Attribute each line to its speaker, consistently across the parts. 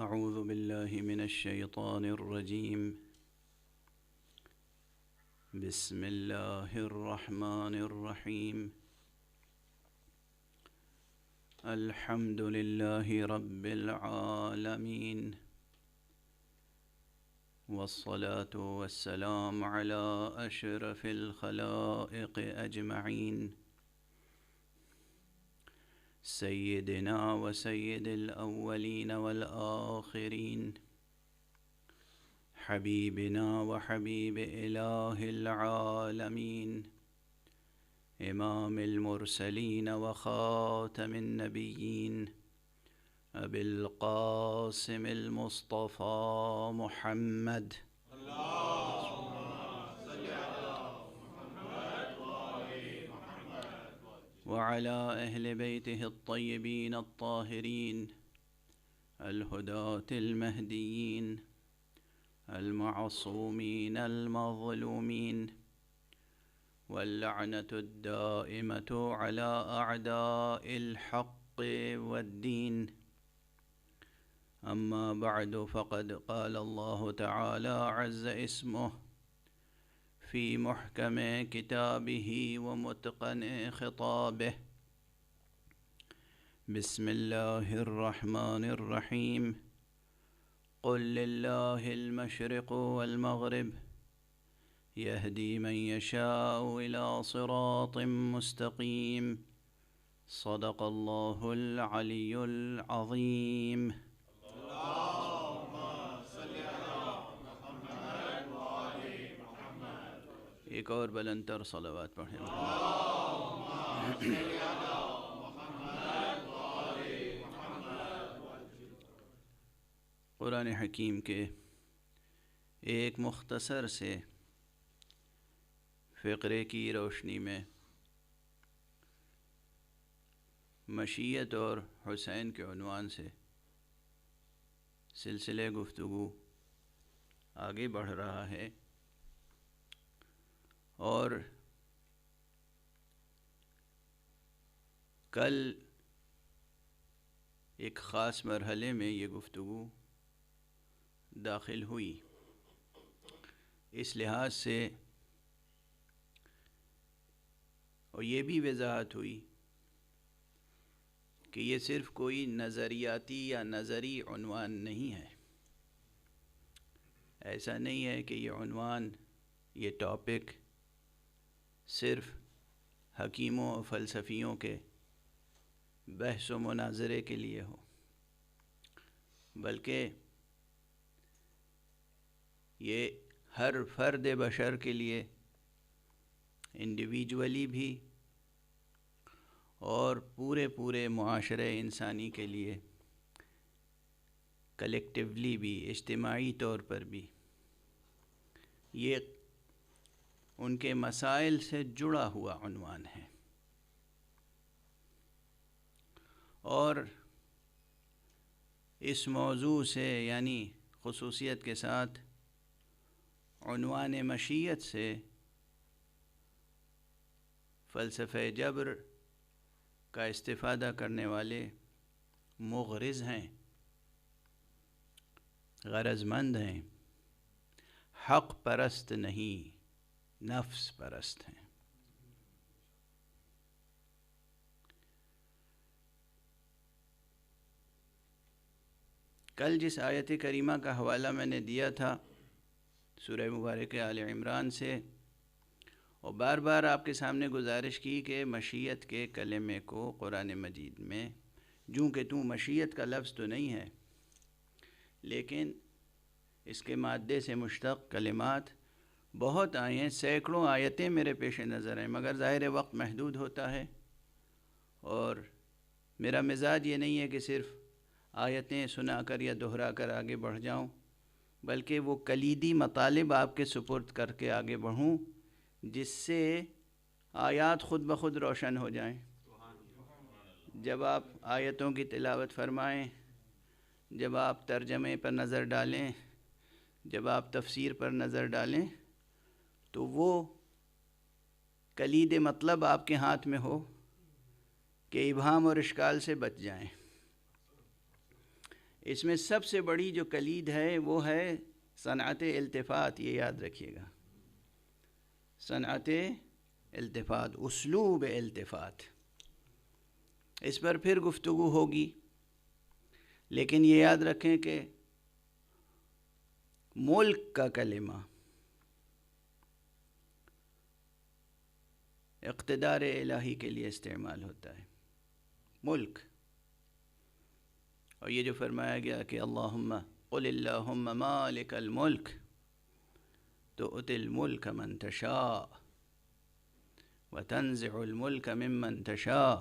Speaker 1: أعوذ بالله من الشيطان الرجيم. بسم الله الرحمن الرحيم. الحمد لله رب العالمين، والصلاة والسلام على أشرف الخلائق أجمعين، سيدنا وسيد الأولين والآخرين، حبيبنا وحبيب إله العالمين، إمام المرسلين وخاتم النبيين، أبي القاسم المصطفى محمد، وعلى أهل بيته الطيبين الطاهرين الهداة المهديين المعصومين المظلومين، واللعنة الدائمة على أعداء الحق والدين. أما بعد، فقد قال الله تعالى عز اسمه في محكم كتابه ومتقن خطابه: بسم الله الرحمن الرحيم. قل لله المشرق والمغرب، يهدي من يشاء إلى صراط مستقيم. صدق الله العلي العظيم. ایک اور بلند تر صلوات پڑھیں. قرآن حکیم کے ایک مختصر سے فقرے کی روشنی میں مشیت اور حسین کے عنوان سے سلسلے گفتگو آگے بڑھ رہا ہے، اور کل ایک خاص مرحلے میں یہ گفتگو داخل ہوئی. اس لحاظ سے اور یہ بھی وضاحت ہوئی کہ یہ صرف کوئی نظریاتی یا نظری عنوان نہیں ہے. ایسا نہیں ہے کہ یہ عنوان، یہ ٹاپک صرف حکیموں و فلسفیوں کے بحث و مناظرے کے لیے ہو، بلکہ یہ ہر فرد بشر کے لیے انڈیویجولی بھی اور پورے معاشرے انسانی کے لیے کلیکٹیولی بھی، اجتماعی طور پر بھی، یہ ان کے مسائل سے جڑا ہوا عنوان ہے. اور اس موضوع سے، یعنی خصوصیت کے ساتھ عنوان مشیت سے، فلسفہ جبر کا استفادہ کرنے والے مغرض ہیں، غرض مند ہیں، حق پرست نہیں، نفس پرست ہیں. کل جس آیت کریمہ کا حوالہ میں نے دیا تھا سورہ مبارک آل عمران سے، اور بار بار آپ کے سامنے گزارش کی کہ مشیت کے کلمے کو قرآن مجید میں، جوں کہ مشیت کا لفظ تو نہیں ہے، لیکن اس کے مادے سے مشتق کلمات بہت آئے ہیں، سینکڑوں آیتیں میرے پیش نظر ہیں، مگر ظاہر وقت محدود ہوتا ہے، اور میرا مزاج یہ نہیں ہے کہ صرف آیتیں سنا کر یا دہرا کر آگے بڑھ جاؤں، بلکہ وہ کلیدی مطالب آپ کے سپرد کر کے آگے بڑھوں جس سے آیات خود بخود روشن ہو جائیں. جب آپ آیتوں کی تلاوت فرمائیں، جب آپ ترجمے پر نظر ڈالیں، جب آپ تفسیر پر نظر ڈالیں، تو وہ کلید مطلب آپ کے ہاتھ میں ہو کہ ابہام اور اشکال سے بچ جائیں. اس میں سب سے بڑی جو کلید ہے وہ ہے صنعت التفات. یہ یاد رکھیے گا، صنعت التفات، اسلوب التفات. اس پر پھر گفتگو ہوگی، لیکن یہ یاد رکھیں کہ ملک کا کلمہ اقتدار الہی کے لیے استعمال ہوتا ہے، ملک. اور یہ جو فرمایا گیا کہ اللہم قل اللہم مالک الملک تؤتی الملک من تشاء وتنزع الملک ممن تشاء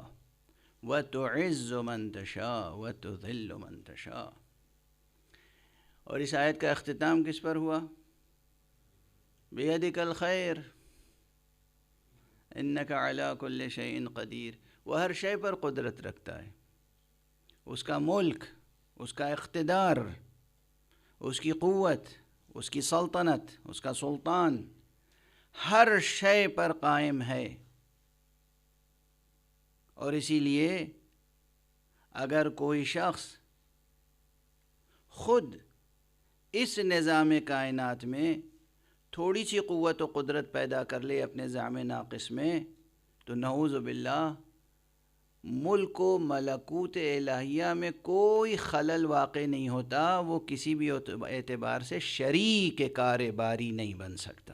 Speaker 1: وتعز من تشاء وتذل من تشاء. اور اس آیت کا اختتام کس پر ہوا؟ بیدک الخیر انک علی کل شیء قدیر. وہ ہر شے پر قدرت رکھتا ہے، اس کا ملک، اس کا اقتدار، اس کی قوت، اس کی سلطنت، اس کا سلطان ہر شے پر قائم ہے. اور اسی لیے اگر کوئی شخص خود اس نظام کائنات میں تھوڑی سی قوت و قدرت پیدا کر لے اپنے زعم ناقص میں، تو نعوذ باللہ ملک و ملکوت الہیہ میں کوئی خلل واقع نہیں ہوتا، وہ کسی بھی اعتبار سے شریک کار باری نہیں بن سکتا.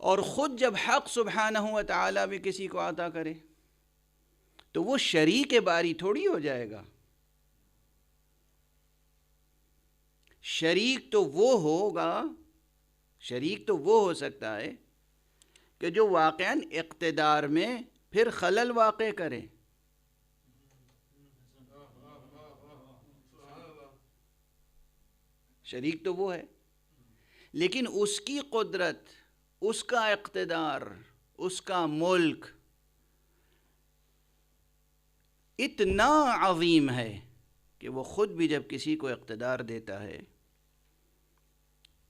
Speaker 1: اور خود جب حق سبحانہ و تعالیٰ بھی کسی کو عطا کرے تو وہ شریک باری تھوڑی ہو جائے گا. شریک تو وہ ہوگا، شریک تو وہ ہو سکتا ہے کہ جو واقعاً اقتدار میں پھر خلل واقع کرے. شریک تو وہ ہے، لیکن اس کی قدرت، اس کا اقتدار، اس کا ملک اتنا عظیم ہے کہ وہ خود بھی جب کسی کو اقتدار دیتا ہے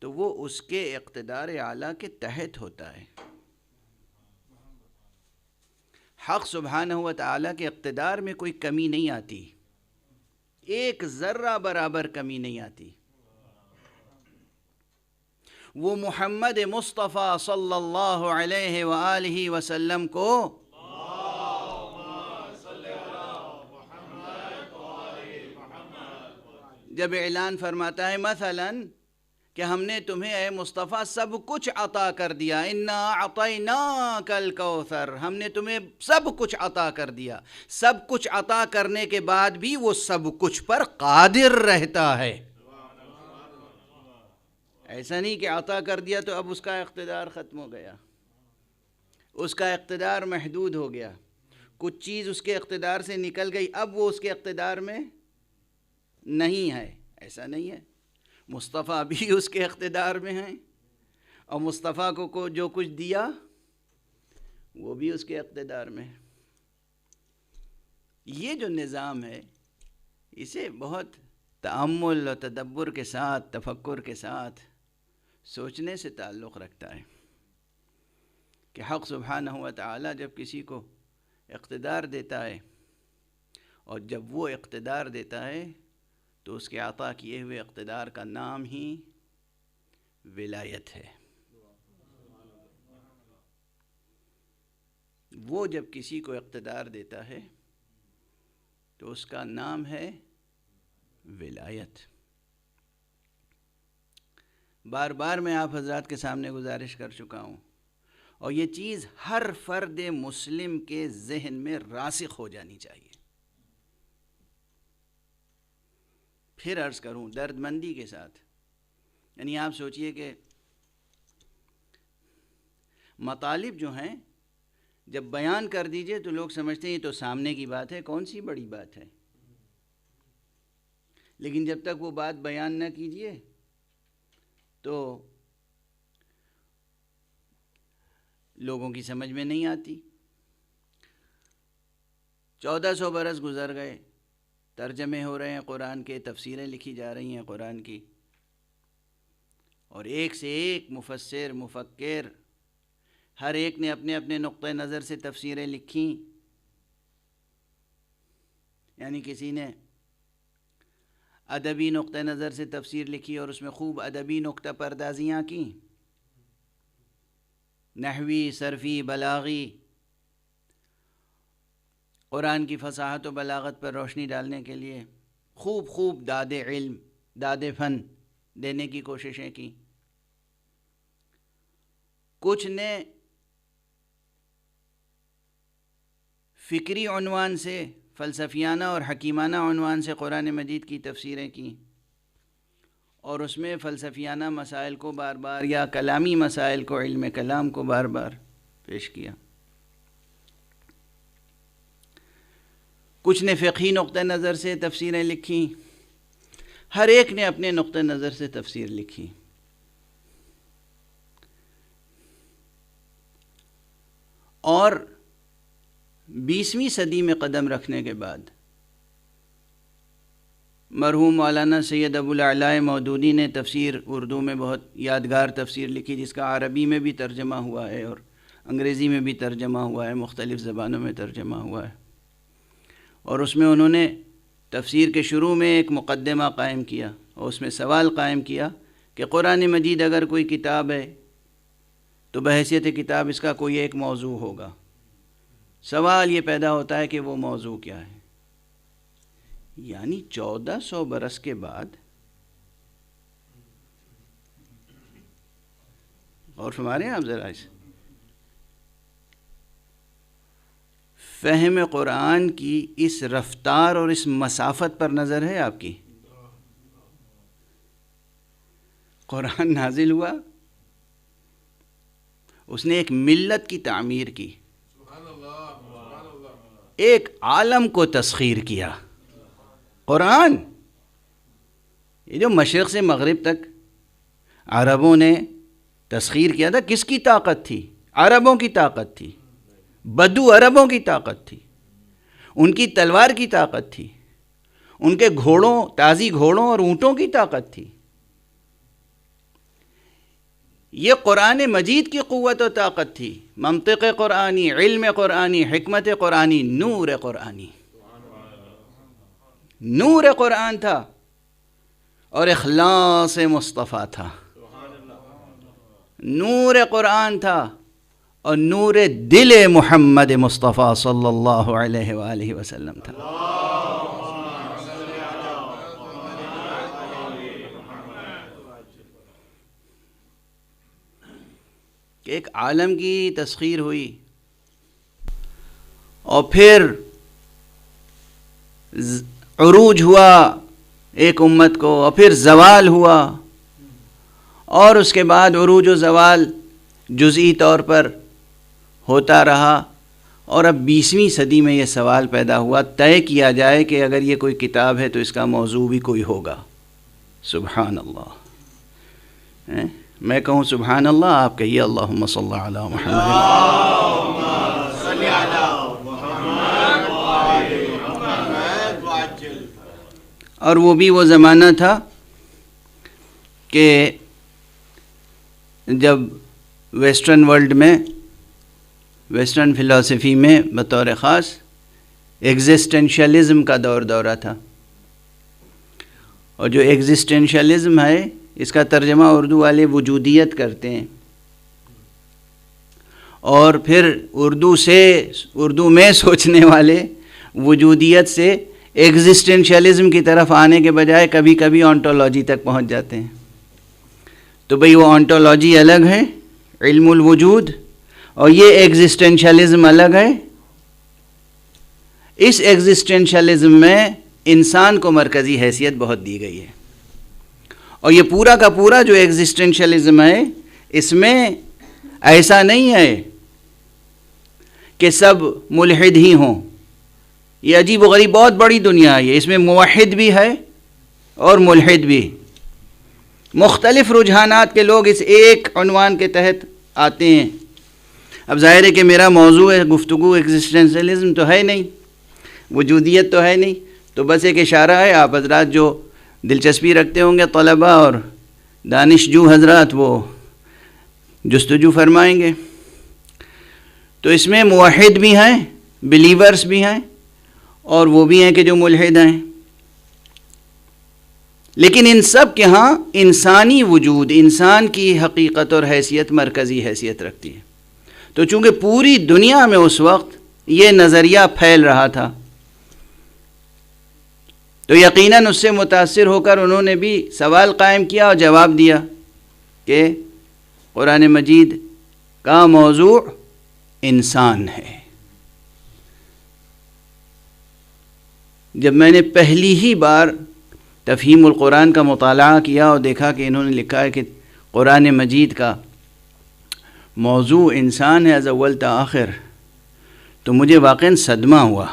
Speaker 1: تو وہ اس کے اقتدار اعلیٰ کے تحت ہوتا ہے. حق سبحانہ و تعالیٰ کے اقتدار میں کوئی کمی نہیں آتی، ایک ذرہ برابر کمی نہیں آتی. وہ محمد مصطفیٰ صلی اللہ علیہ وآلہ وسلم کو جب اعلان فرماتا ہے مثلاً کہ ہم نے تمہیں اے مصطفیٰ سب کچھ عطا کر دیا، انا اعطیناک الکوثر، ہم نے تمہیں سب کچھ عطا کر دیا. سب کچھ عطا کرنے کے بعد بھی وہ سب کچھ پر قادر رہتا ہے. ایسا نہیں کہ عطا کر دیا تو اب اس کا اقتدار ختم ہو گیا، اس کا اقتدار محدود ہو گیا، کچھ چیز اس کے اقتدار سے نکل گئی، اب وہ اس کے اقتدار میں نہیں ہے. ایسا نہیں ہے، مصطفیٰ بھی اس کے اقتدار میں ہیں، اور مصطفیٰ کو جو کچھ دیا وہ بھی اس کے اقتدار میں ہے. یہ جو نظام ہے اسے بہت تأمل و تدبر کے ساتھ، تفکر کے ساتھ سوچنے سے تعلق رکھتا ہے کہ حق سبحانہ و تعالیٰ جب کسی کو اقتدار دیتا ہے، اور جب وہ اقتدار دیتا ہے تو اس کے عطا کیے ہوئے اقتدار کا نام ہی ولایت ہے. وہ جب کسی کو اقتدار دیتا ہے تو اس کا نام ہے ولایت. بار بار میں آپ حضرات کے سامنے گزارش کر چکا ہوں، اور یہ چیز ہر فرد مسلم کے ذہن میں راسخ ہو جانی چاہیے. پھر عرض کروں درد مندی کے ساتھ، یعنی آپ سوچئے کہ مطالب جو ہیں جب بیان کر دیجئے تو لوگ سمجھتے ہیں یہ تو سامنے کی بات ہے، کون سی بڑی بات ہے. لیکن جب تک وہ بات بیان نہ کیجئے تو لوگوں کی سمجھ میں نہیں آتی. 1400 برس گزر گئے، ترجمے ہو رہے ہیں قرآن کے، تفسیریں لکھی جا رہی ہیں قرآن کی، اور ایک سے ایک مفسر، مفکر، ہر ایک نے اپنے اپنے نقطۂ نظر سے تفسیریں لکھیں. یعنی کسی نے ادبی نقطہ نظر سے تفسیر لکھی اور اس میں خوب ادبی نقطہ پردازیاں کیں، نحوی، صرفی، بلاغی، قرآن کی فصاحت و بلاغت پر روشنی ڈالنے کے لیے خوب داد علم، داد فن دینے کی کوششیں کی۔ کچھ نے فکری عنوان سے، فلسفیانہ اور حکیمانہ عنوان سے قرآن مجید کی تفسیریں کیں، اور اس میں فلسفیانہ مسائل کو بار بار یا کلامی مسائل کو، علم کلام کو بار بار پیش کیا۔ کچھ نے فقہی نقطہ نظر سے تفسیریں لکھی، ہر ایک نے اپنے نقطہ نظر سے تفسیر لکھی۔ اور 20ویں صدی میں قدم رکھنے کے بعد مرحوم مولانا سید ابو الاعلیٰ مودودی نے تفسیر اردو میں بہت یادگار تفسیر لکھی، جس کا عربی میں بھی ترجمہ ہوا ہے اور انگریزی میں بھی ترجمہ ہوا ہے، مختلف زبانوں میں ترجمہ ہوا ہے۔ اور اس میں انہوں نے تفسیر کے شروع میں ایک مقدمہ قائم کیا اور اس میں سوال قائم کیا کہ قرآن مجید اگر کوئی کتاب ہے تو بحیثیت کتاب اس کا کوئی ایک موضوع ہوگا۔ سوال یہ پیدا ہوتا ہے کہ وہ موضوع کیا ہے؟ یعنی 1400 برس کے بعد، اور فرما رہے ہیں آپ ذرا اس فہم قرآن کی اس رفتار اور اس مسافت پر نظر ہے آپ کی؟ قرآن نازل ہوا، اس نے ایک ملت کی تعمیر کی، ایک عالم کو تسخیر کیا۔ قرآن یہ جو مشرق سے مغرب تک عربوں نے تسخیر کیا تھا، کس کی طاقت تھی؟ عربوں کی طاقت تھی، بدو عربوں کی طاقت تھی، ان کی تلوار کی طاقت تھی، ان کے گھوڑوں، تازی گھوڑوں اور اونٹوں کی طاقت تھی۔ یہ قرآن مجید کی قوت و طاقت تھی، منطق قرآنی، علم قرآنی، حکمت قرآنی، نور قرآنی۔ نور قرآن تھا اور اخلاص مصطفیٰ تھا، نور قرآن تھا اور نور دل محمد مصطفیٰ صلی اللہ علیہ وآلہ وسلم تھا۔ کہ ایک عالم کی تسخیر ہوئی اور پھر عروج ہوا ایک امت کو، اور پھر زوال ہوا، اور اس کے بعد عروج و زوال جزئی طور پر ہوتا رہا، اور اب 20ویں صدی میں یہ سوال پیدا ہوا، طے کیا جائے کہ اگر یہ کوئی کتاب ہے تو اس کا موضوع بھی کوئی ہوگا۔ سبحان اللہ، میں کہوں سبحان اللہ، آپ کہیے اللہم صلی علی محمد۔ اور وہ بھی وہ زمانہ تھا کہ جب ویسٹرن ورلڈ میں، ویسٹرن فلسفی میں بطور خاص ایگزسٹنشلزم کا دورہ تھا، اور جو ایگزسٹنشلزم ہے اس کا ترجمہ اردو والے وجودیت کرتے ہیں، اور پھر اردو میں سوچنے والے وجودیت سے ایگزسٹنشلزم کی طرف آنے کے بجائے کبھی کبھی آنٹولوجی تک پہنچ جاتے ہیں۔ تو بھئی وہ آنٹولوجی الگ ہے، علم الوجود، اور یہ ایگزسٹنشلزم الگ ہے۔ اس ایگزسٹنشلزم میں انسان کو مرکزی حیثیت بہت دی گئی ہے، اور یہ پورا کا پورا جو ایگزسٹنشلزم ہے، اس میں ایسا نہیں ہے کہ سب ملحد ہی ہوں۔ یہ عجیب و غریب بہت بڑی دنیا ہے، اس میں موحد بھی ہے اور ملحد بھی، مختلف رجحانات کے لوگ اس ایک عنوان کے تحت آتے ہیں۔ اب ظاہر ہے کہ میرا موضوع ہے گفتگو ایگزسٹنشلزم تو ہے نہیں، وجودیت تو ہے نہیں، تو بس ایک اشارہ ہے، آپ حضرات جو دلچسپی رکھتے ہوں گے، طلباء اور دانشجو حضرات، وہ جستجو فرمائیں گے۔ تو اس میں موحد بھی ہیں، بلیورز بھی ہیں، اور وہ بھی ہیں کہ جو ملحد ہیں۔ لیکن ان سب کے ہاں انسانی وجود، انسان کی حقیقت اور حیثیت مرکزی حیثیت رکھتی ہے۔ تو چونکہ پوری دنیا میں اس وقت یہ نظریہ پھیل رہا تھا، تو یقیناً اس سے متاثر ہو کر انہوں نے بھی سوال قائم کیا اور جواب دیا کہ قرآن مجید کا موضوع انسان ہے۔ جب میں نے پہلی ہی بار تفہیم القرآن کا مطالعہ کیا اور دیکھا کہ انہوں نے لکھا ہے کہ قرآن مجید کا موضوع انسان ہے از اول تا آخر، تو مجھے واقعاً صدمہ ہوا،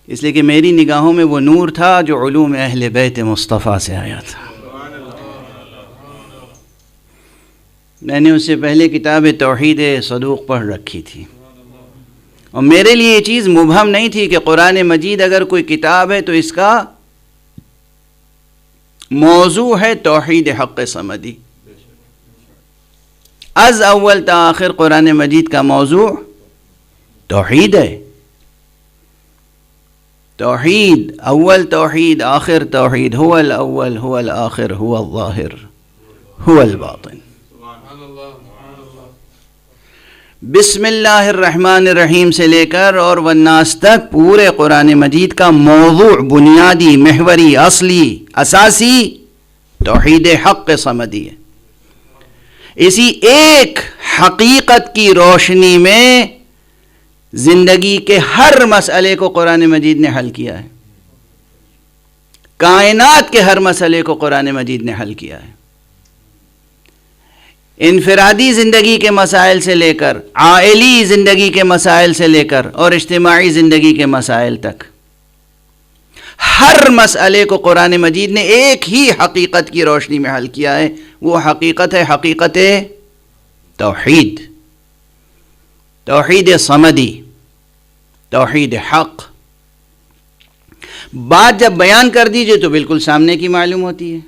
Speaker 1: اس لیے کہ میری نگاہوں میں وہ نور تھا جو علوم اہل بیت مصطفیٰ سے آیا تھا۔ میں نے اس سے پہلے کتاب توحید صدوق پڑھ رکھی تھی، اور میرے لیے یہ چیز مبہم نہیں تھی کہ قرآن مجید اگر کوئی کتاب ہے تو اس کا موضوع ہے توحید حق صمدی۔ از اول تا آخر قرآن مجید کا موضوع توحید ہے، توحید، اول توحید آخر توحید، هو الاول هو الآخر هو الظاہر هو الباطن۔ بسم اللہ الرحمن الرحیم سے لے کر اور والناس تک پورے قرآن مجید کا موضوع، بنیادی، محوری، اصلی، اساسی توحید حق صمدی ہے۔ اسی ایک حقیقت کی روشنی میں زندگی کے ہر مسئلے کو قرآن مجید نے حل کیا ہے، کائنات کے ہر مسئلے کو قرآن مجید نے حل کیا ہے، انفرادی زندگی کے مسائل سے لے کر، عائلی زندگی کے مسائل سے لے کر اور اجتماعی زندگی کے مسائل تک، ہر مسئلے کو قرآن مجید نے ایک ہی حقیقت کی روشنی میں حل کیا ہے۔ وہ حقیقت ہے حقیقت توحید، توحید صمدی، توحید حق۔ بات جب بیان کر دیجئے تو بالکل سامنے کی معلوم ہوتی ہے،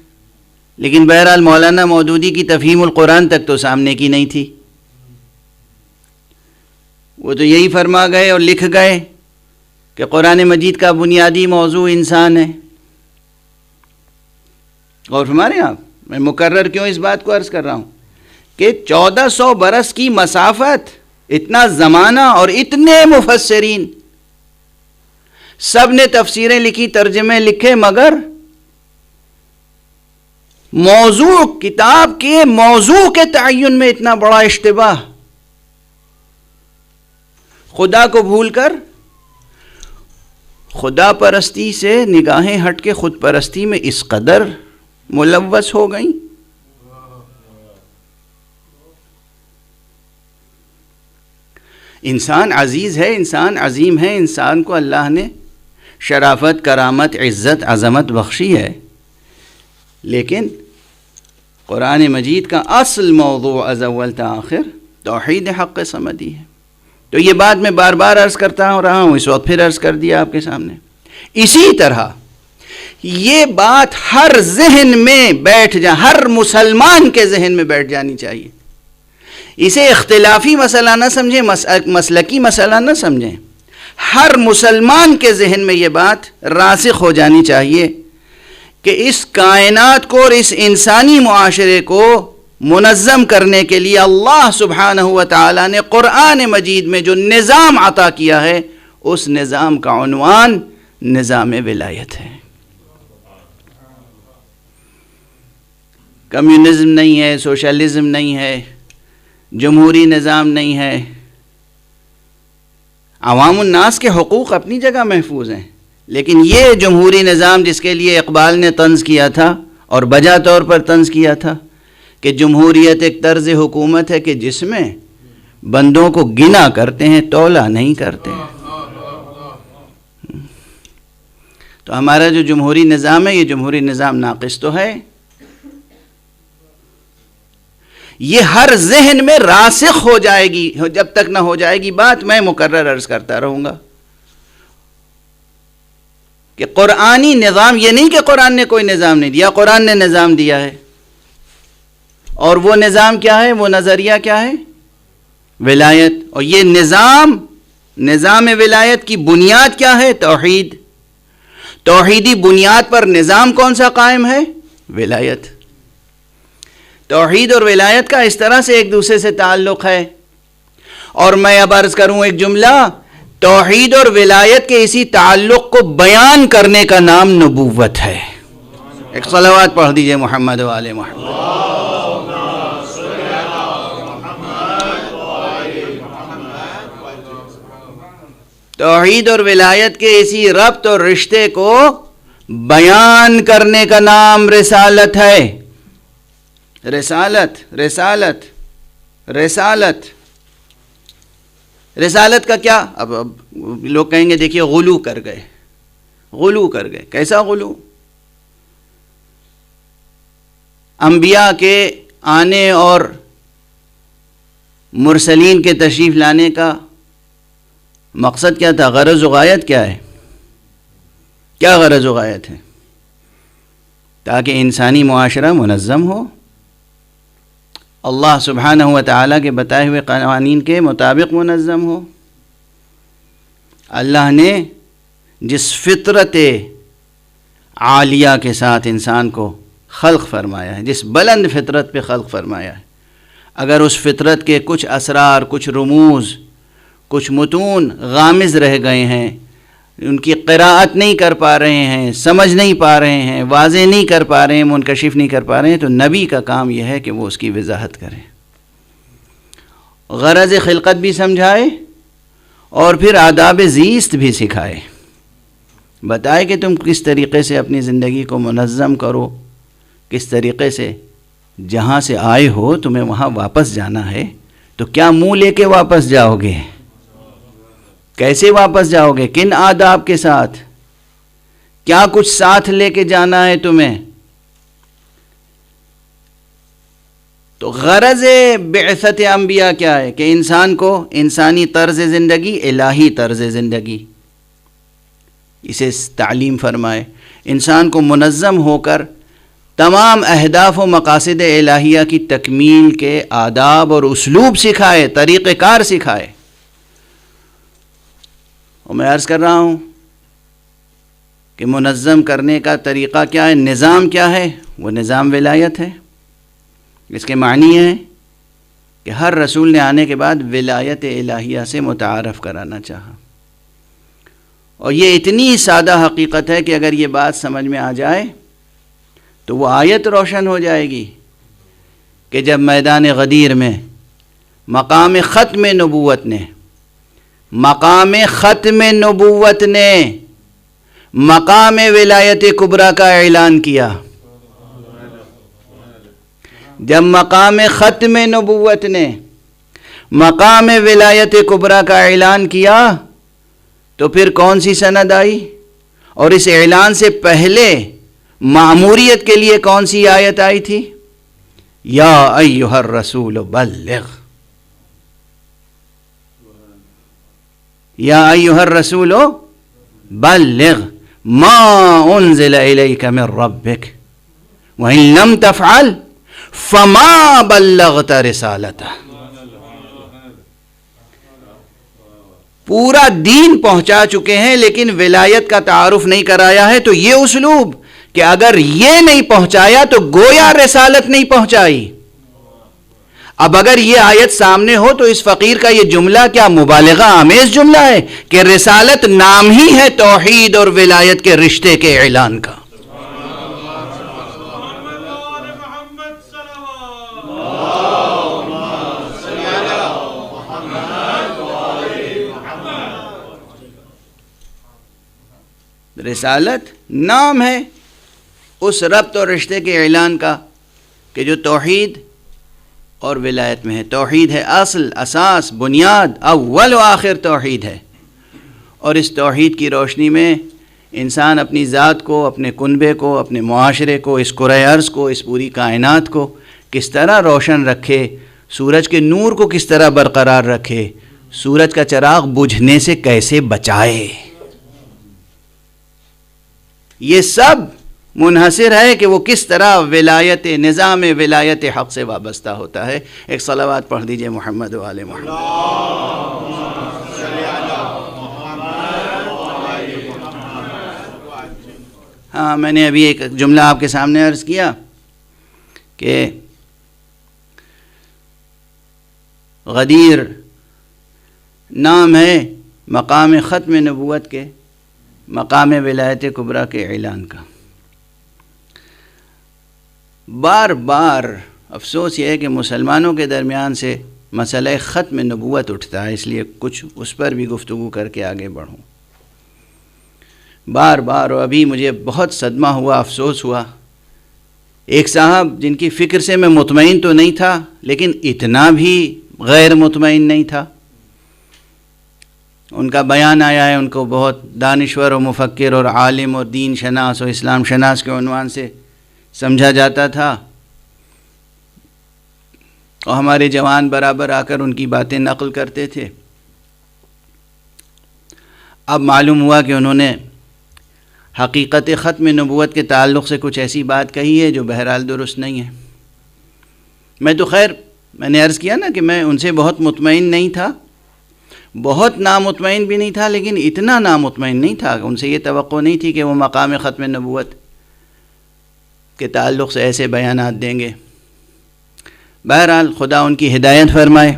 Speaker 1: لیکن بہرحال مولانا مودودی کی تفہیم القرآن تک تو سامنے کی نہیں تھی۔ وہ تو یہی فرما گئے اور لکھ گئے کہ قرآن مجید کا بنیادی موضوع انسان ہے۔ اور ہمارے یہاں میں مکرر کیوں اس بات کو عرض کر رہا ہوں کہ 1400 برس کی مسافت، اتنا زمانہ اور اتنے مفسرین، سب نے تفسیریں لکھی، ترجمے لکھے، مگر موضوع، کتاب کے موضوع کے تعین میں اتنا بڑا اشتباہ، خدا کو بھول کر خدا پرستی سے نگاہیں ہٹ کے خود پرستی میں اس قدر ملوث ہو گئیں۔ انسان عزیز ہے، انسان عظیم ہے، انسان کو اللہ نے شرافت، کرامت، عزت، عظمت بخشی ہے، لیکن قرآن مجید کا اصل موضوع از اول تا آخر توحید حق صمدی ہے۔ تو یہ بات میں بار بار عرض کرتا رہا ہوں، اس وقت پھر عرض کر دیا آپ کے سامنے۔ اسی طرح یہ بات ہر ذہن میں بیٹھ ہر مسلمان کے ذہن میں بیٹھ جانی چاہیے۔ اسے اختلافی مسئلہ نہ سمجھیں، مسلکی مسئلہ نہ سمجھیں، ہر مسلمان کے ذہن میں یہ بات راسخ ہو جانی چاہیے کہ اس کائنات کو اور اس انسانی معاشرے کو منظم کرنے کے لیے اللہ سبحانہ و تعالی نے قرآن مجید میں جو نظام عطا کیا ہے، اس نظام کا عنوان نظام ولایت ہے۔ کمیونزم نہیں ہے، سوشلزم نہیں ہے، جمہوری نظام نہیں ہے۔ عوام الناس کے حقوق اپنی جگہ محفوظ ہیں، لیکن یہ جمہوری نظام جس کے لیے اقبال نے طنز کیا تھا اور بجا طور پر طنز کیا تھا کہ جمہوریت ایک طرز حکومت ہے کہ جس میں بندوں کو گنا کرتے ہیں، تولا نہیں کرتے ہیں۔ تو ہمارا جو جمہوری نظام ہے، یہ جمہوری نظام ناقص تو ہے، یہ ہر ذہن میں راسخ ہو جائے گی۔ جب تک نہ ہو جائے گی بات، میں مکرر عرض کرتا رہوں گا کہ قرآنی نظام، یہ نہیں کہ قرآن نے کوئی نظام نہیں دیا، قرآن نے نظام دیا ہے، اور وہ نظام کیا ہے، وہ نظریہ کیا ہے، ولایت۔ اور یہ نظام ولایت کی بنیاد کیا ہے، توحید۔ توحیدی بنیاد پر نظام کون سا قائم ہے؟ ولایت۔ توحید اور ولایت کا اس طرح سے ایک دوسرے سے تعلق ہے۔ اور میں اب عرض کروں ایک جملہ، توحید اور ولایت کے اسی تعلق کو بیان کرنے کا نام نبوت ہے۔ ایک صلوات پڑھ دیجئے محمد و آل محمد۔ توحید اور ولایت کے اسی ربط اور رشتے کو بیان کرنے کا نام رسالت ہے۔ رسالت رسالت رسالت رسالت کا کیا؟ اب لوگ کہیں گے دیکھیے غلو کر گئے، غلو کر گئے۔ کیسا غلو؟ انبیاء کے آنے اور مرسلین کے تشریف لانے کا مقصد کیا تھا؟ غرض و غایت کیا ہے؟ کیا غرض و غایت ہے؟ تاکہ انسانی معاشرہ منظم ہو، اللہ سبحانہ و تعالیٰ کے بتائے ہوئے قوانین کے مطابق منظم ہو۔ اللہ نے جس فطرت عالیہ کے ساتھ انسان کو خلق فرمایا ہے، جس بلند فطرت پہ خلق فرمایا ہے، اگر اس فطرت کے کچھ اسرار، کچھ رموز، کچھ متون غامض رہ گئے ہیں، ان کی قراءت نہیں کر پا رہے ہیں، سمجھ نہیں پا رہے ہیں، واضح نہیں کر پا رہے ہیں، منکشف نہیں کر پا رہے ہیں، تو نبی کا کام یہ ہے کہ وہ اس کی وضاحت کرے، غرض خلقت بھی سمجھائے اور پھر آداب زیست بھی سکھائے، بتائے کہ تم کس طریقے سے اپنی زندگی کو منظم کرو، کس طریقے سے جہاں سے آئے ہو تمہیں وہاں واپس جانا ہے، تو کیا منہ لے کے واپس جاؤ گے؟ کیسے واپس جاؤ گے؟ کن آداب کے ساتھ؟ کیا کچھ ساتھ لے کے جانا ہے تمہیں؟ تو غرض بعثت انبیاء کیا ہے؟ کہ انسان کو انسانی طرز زندگی، الہی طرز زندگی، اسے تعلیم فرمائے، انسان کو منظم ہو کر تمام اہداف و مقاصد الہیہ کی تکمیل کے آداب اور اسلوب سکھائے، طریقہ کار سکھائے۔ اور میں عرض کر رہا ہوں کہ منظم کرنے کا طریقہ کیا ہے، نظام کیا ہے؟ وہ نظام ولایت ہے۔ اس کے معنی ہے کہ ہر رسول نے آنے کے بعد ولایت الہیہ سے متعارف کرانا چاہا، اور یہ اتنی سادہ حقیقت ہے کہ اگر یہ بات سمجھ میں آ جائے تو وہ آیت روشن ہو جائے گی کہ جب میدان غدیر میں مقام ختم نبوت نے مقام ولایت کبریٰ کا اعلان کیا، جب مقام ختم نبوت نے مقام ولایت کبریٰ کا اعلان کیا تو پھر کون سی سند آئی؟ اور اس اعلان سے پہلے مأموریت کے لیے کون سی آیت آئی تھی؟ یا ایھا الرسول بلغ، یا ایھا الرسول بلغ ما انزل الیک من ربک وان لم تفعل فما بلغت رسالتہ۔ پورا دین پہنچا چکے ہیں لیکن ولایت کا تعارف نہیں کرایا ہے، تو یہ اسلوب کہ اگر یہ نہیں پہنچایا تو گویا رسالت نہیں پہنچائی۔ اب اگر یہ آیت سامنے ہو تو اس فقیر کا یہ جملہ کیا مبالغہ آمیز جملہ ہے کہ رسالت نام ہی ہے توحید اور ولایت کے رشتے کے اعلان کا۔ رسالت نام ہے اس ربط اور رشتے کے اعلان کا کہ جو توحید اور ولایت میں ہے۔ توحید ہے اصل، اساس، بنیاد، اول و آخر توحید ہے، اور اس توحید کی روشنی میں انسان اپنی ذات کو، اپنے کنبے کو، اپنے معاشرے کو، اس کرۂ ارض کو، اس پوری کائنات کو کس طرح روشن رکھے، سورج کے نور کو کس طرح برقرار رکھے، سورج کا چراغ بجھنے سے کیسے بچائے، یہ سب منحصر ہے کہ وہ کس طرح ولایت، نظام ولایت حق سے وابستہ ہوتا ہے۔ ایک صلوات پڑھ دیجئے محمد و آل محمد۔ میں نے ابھی ایک جملہ آپ کے سامنے عرض کیا کہ غدیر نام ہے مقام ختم نبوت کے، مقام ولایت کبریٰ کے اعلان کا۔ بار بار افسوس یہ ہے کہ مسلمانوں کے درمیان سے مسئلہ ختم نبوت اٹھتا ہے، اس لیے کچھ اس پر بھی گفتگو کر کے آگے بڑھوں۔ بار بار، اور ابھی مجھے بہت صدمہ ہوا، افسوس ہوا، ایک صاحب جن کی فکر سے میں مطمئن تو نہیں تھا لیکن اتنا بھی غیر مطمئن نہیں تھا، ان کا بیان آیا ہے، ان کو بہت دانشور و مفکر اور عالم اور دین شناس اور اسلام شناس کے عنوان سے سمجھا جاتا تھا، اور ہمارے جوان برابر آ کر ان کی باتیں نقل کرتے تھے۔ اب معلوم ہوا کہ انہوں نے حقیقت ختم نبوت کے تعلق سے کچھ ایسی بات کہی ہے جو بہرحال درست نہیں ہے۔ میں تو خیر، میں نے عرض کیا نا کہ میں ان سے بہت مطمئن نہیں تھا، بہت نامطمئن بھی نہیں تھا، لیکن اتنا نامطمئن نہیں تھا، ان سے یہ توقع نہیں تھی کہ وہ مقام ختم نبوت کے تعلق سے ایسے بیانات دیں گے۔ بہرحال خدا ان کی ہدایت فرمائے۔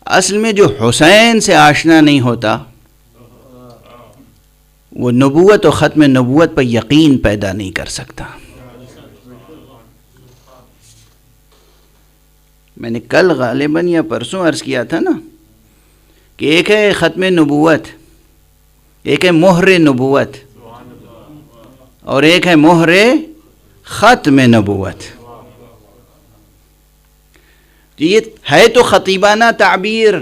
Speaker 1: اصل میں جو حسین سے آشنا نہیں ہوتا وہ نبوت و ختم نبوت پر یقین پیدا نہیں کر سکتا۔ میں نے کل غالباً یا پرسوں عرض کیا تھا نا کہ ایک ہے ختم نبوت، ایک ہے مہر نبوت، اور ایک ہے مہر ختم نبوت۔ یہ ہے تو خطیبانہ تعبیر،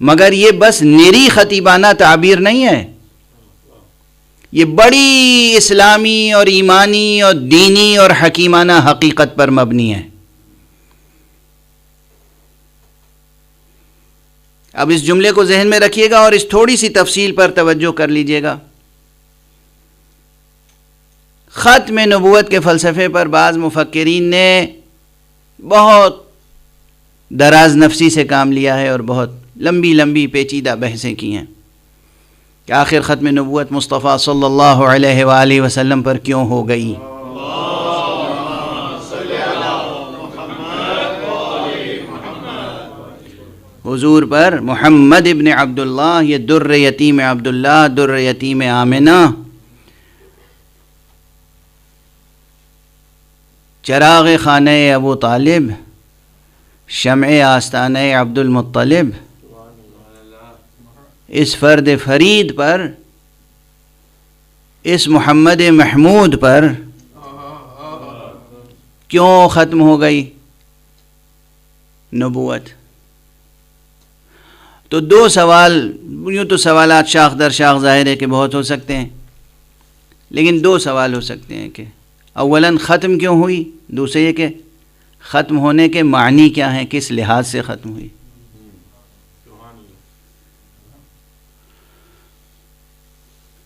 Speaker 1: مگر یہ بس نری خطیبانہ تعبیر نہیں ہے، یہ بڑی اسلامی اور ایمانی اور دینی اور حکیمانہ حقیقت پر مبنی ہے۔ اب اس جملے کو ذہن میں رکھیے گا اور اس تھوڑی سی تفصیل پر توجہ کر لیجئے گا۔ ختم نبوت کے فلسفے پر بعض مفکرین نے بہت دراز نفسی سے کام لیا ہے اور بہت لمبی لمبی پیچیدہ بحثیں کی ہیں کہ آخر ختم نبوت مصطفیٰ صلی اللہ علیہ وآلہ وسلم پر کیوں ہو گئی۔ حضور پر محمد ابن عبداللہ، یہ در یتیم عبداللہ، در یتیم آمنہ، چراغ خانہ ابو طالب، شمع آستانہ عبد المطلب، اس فرد فرید پر، اس محمد محمود پر کیوں ختم ہو گئی نبوت؟ تو دو سوال، یوں تو سوالات شاخ در شاخ ظاہر ہے کہ بہت ہو سکتے ہیں، لیکن دو سوال ہو سکتے ہیں کہ اولاً ختم کیوں ہوئی، دوسرے یہ کہ ختم ہونے کے معنی کیا ہیں، کس لحاظ سے ختم ہوئی۔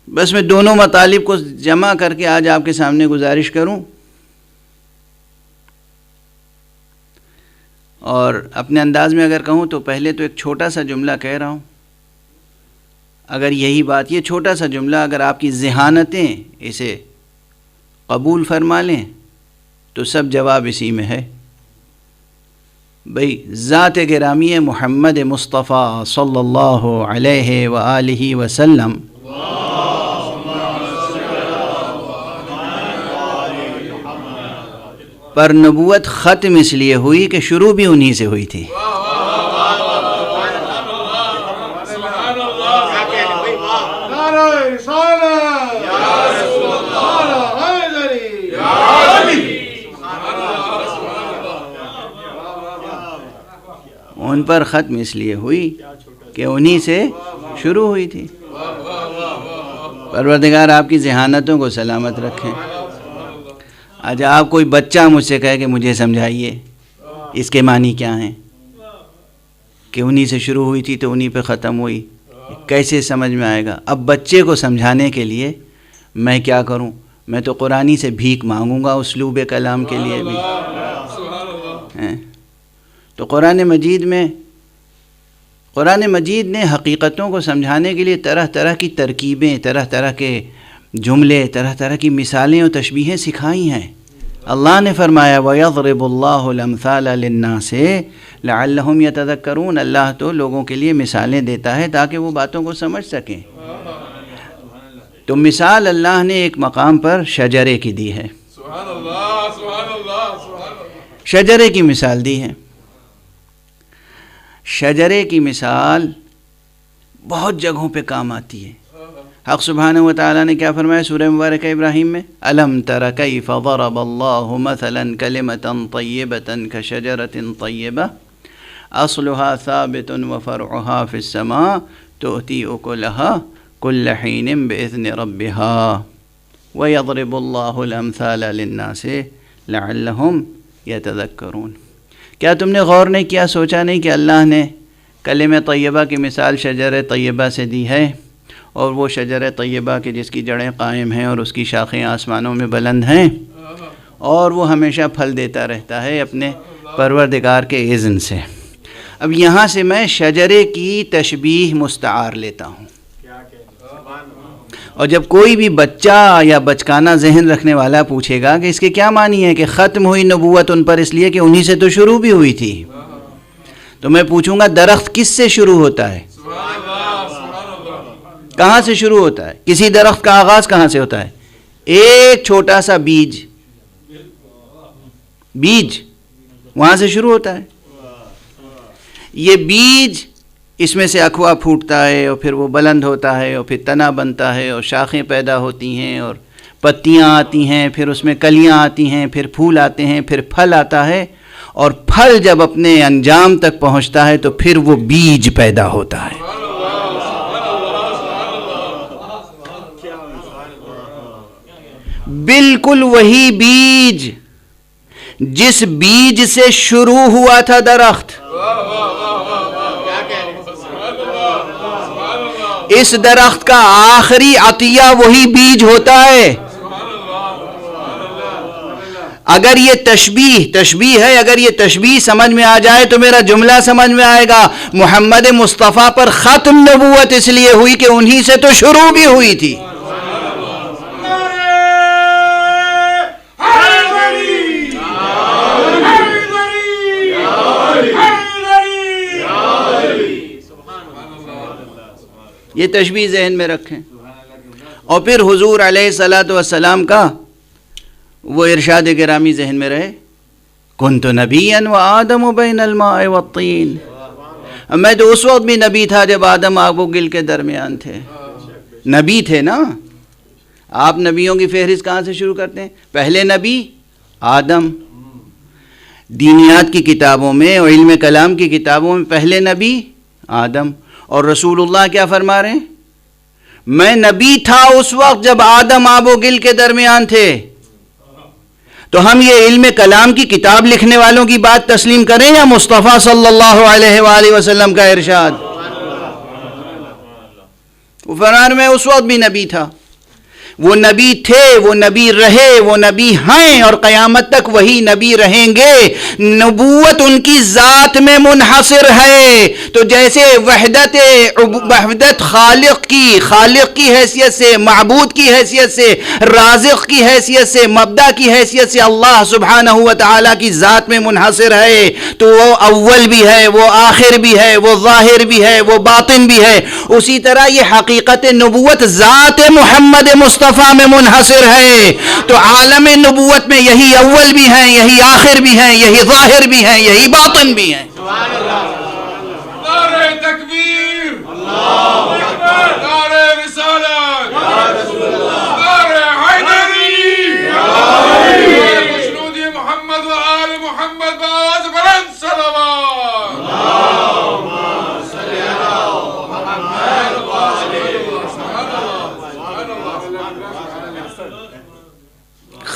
Speaker 1: بس میں دونوں مطالب کو جمع کر کے آج آپ کے سامنے گزارش کروں، اور اپنے انداز میں اگر کہوں تو پہلے تو ایک چھوٹا سا جملہ کہہ رہا ہوں، اگر یہی بات، یہ چھوٹا سا جملہ اگر آپ کی ذہانتیں اسے قبول فرما لیں تو سب جواب اسی میں ہے۔ بھئی ذات گرامی محمد مصطفیٰ صلی اللہ علیہ وآلہ وسلم پر نبوت ختم اس لیے ہوئی کہ شروع بھی انہی سے ہوئی تھی۔ ان پر ختم اس لیے ہوئی کہ انہی سے شروع ہوئی تھی۔ پروردگار آپ کی ذہانتوں کو سلامت رکھیں۔ آج آپ کوئی بچہ مجھ سے کہے کہ مجھے سمجھائیے اس کے معنی کیا ہیں، کہ انہی سے شروع ہوئی تھی تو انہی پہ ختم ہوئی، کیسے سمجھ میں آئے گا؟ اب بچے کو سمجھانے کے لیے میں کیا کروں؟ میں تو قرآنی سے بھیک مانگوں گا اسلوب کلام کے لیے بھی۔ تو قرآن مجید میں قرآن مجید نے حقیقتوں کو سمجھانے کے لیے طرح طرح کی ترکیبیں، طرح طرح کے جملے، طرح طرح کی مثالیں اور تشبیہیں سکھائی ہیں۔ اللہ نے فرمایا وَيَضْرِبُ اللَّهُ الْأَمْثَالَ لِلنَّاسِ لَعَلَّهُمْ يَتَذَكَّرُونَ، اللہ تو لوگوں کے لیے مثالیں دیتا ہے تاکہ وہ باتوں کو سمجھ سکیں۔ تو مثال اللہ نے ایک مقام پر شجرے کی دی ہے، شجرے کی مثال دی ہے۔ شجرے کی مثال بہت جگہوں پہ کام آتی ہے۔ حق سبحانہ و تعالیٰ نے کیا فرمایا سورہ مبارکہ ابراہیم میں؟ أَلَمْ تَرَ كَيْفَ ضَرَبَ اللَّهُ مَثَلًا كَلِمَةً طَيِّبَةً كَشَجَرَةٍ طَيِّبَةٍ أَصْلُهَا ثَابِتٌ وَفَرْعُهَا فِي السَّمَاءِ تُؤْتِي أُكُلَهَا كُلَّ حِينٍ بِإِذْنِ رَبِّهَا وَيَضْرِبُ اللَّهُ الْأَمْثَالَ لِلنَّاسِ لَعَلَّهُمْ يَتَذَكَّرُونَ۔ کیا تم نے غور نہیں کیا، سوچا نہیں کہ اللہ نے کلمہ طیبہ کی مثال شجر طیبہ سے دی ہے، اور وہ شجر طیبہ کی جس کی جڑیں قائم ہیں اور اس کی شاخیں آسمانوں میں بلند ہیں، اور وہ ہمیشہ پھل دیتا رہتا ہے اپنے پروردگار کے اذن سے۔ اب یہاں سے میں شجرے کی تشبیہ مستعار لیتا ہوں، اور جب کوئی بھی بچہ یا بچکانہ ذہن رکھنے والا پوچھے گا کہ اس کے کیا معنی ہے کہ ختم ہوئی نبوت ان پر اس لیے کہ انہی سے تو شروع بھی ہوئی تھی، تو میں پوچھوں گا درخت کس سے شروع ہوتا ہے؟ کہاں سے شروع ہوتا ہے؟ کسی درخت کا آغاز کہاں سے ہوتا ہے؟ ایک چھوٹا سا بیج وہاں سے شروع ہوتا ہے۔ یہ بیج، اس میں سے اکھوا پھوٹتا ہے اور پھر وہ بلند ہوتا ہے اور پھر تنا بنتا ہے اور شاخیں پیدا ہوتی ہیں اور پتیاں آتی ہیں، پھر اس میں کلیاں آتی ہیں، پھر پھول آتے ہیں، پھر پھل آتا ہے، اور پھل جب اپنے انجام تک پہنچتا ہے تو پھر وہ بیج پیدا ہوتا ہے۔ بالکل وہی بیج جس بیج سے شروع ہوا تھا درخت، اس درخت کا آخری عطیہ وہی بیج ہوتا ہے۔ اگر یہ تشبیہ ہے، اگر یہ تشبیہ سمجھ میں آ جائے تو میرا جملہ سمجھ میں آئے گا۔ محمد مصطفیٰ پر ختم نبوت اس لیے ہوئی کہ انہی سے تو شروع بھی ہوئی تھی۔ یہ تشبیہ ذہن میں رکھیں، اور پھر حضور علیہ الصلاۃ والسلام کا وہ ارشاد گرامی ذہن میں رہے، کنت نبیا وآدم بین الماء والطین، میں تو اس وقت بھی نبی تھا جب آدم آگ و گل کے درمیان تھے۔ نبی تھے نا، آپ نبیوں کی فہرست کہاں سے شروع کرتے ہیں؟ پہلے نبی آدم، دینیات کی کتابوں میں اور علم کلام کی کتابوں میں پہلے نبی آدم، اور رسول اللہ کیا فرما رہے ہیں؟ میں نبی تھا اس وقت جب آدم آب و گل کے درمیان تھے۔ تو ہم یہ علم کلام کی کتاب لکھنے والوں کی بات تسلیم کریں یا مصطفیٰ صلی اللہ علیہ وآلہ وسلم کا ارشاد؟ وہ فرمان میں اس وقت بھی نبی تھا، وہ نبی تھے، وہ نبی رہے، وہ نبی ہیں، اور قیامت تک وہی نبی رہیں گے۔ نبوت ان کی ذات میں منحصر ہے، تو جیسے وحدت خالق کی حیثیت سے، معبود کی حیثیت سے، رازق کی حیثیت سے، مبدأ کی حیثیت سے اللہ سبحانہ و تعالیٰ کی ذات میں منحصر ہے، تو وہ اول بھی ہے، وہ آخر بھی ہے، وہ ظاہر بھی ہے، وہ باطن بھی ہے۔ اسی طرح یہ حقیقت نبوت ذات محمد مصطفیٰ میں منحصر ہے، تو عالم نبوت میں یہی اول بھی ہیں، یہی آخر بھی ہیں، یہی ظاہر بھی ہیں، یہی باطن بھی ہیں۔
Speaker 2: نعرہ تکبیر، اللہ اکبر، نعرہ رسالت، نعرہ حیدری، نعرہ مشنود محمد و آل محمد، باز بلند صلوات۔ اللہم صلی علی محمد و آل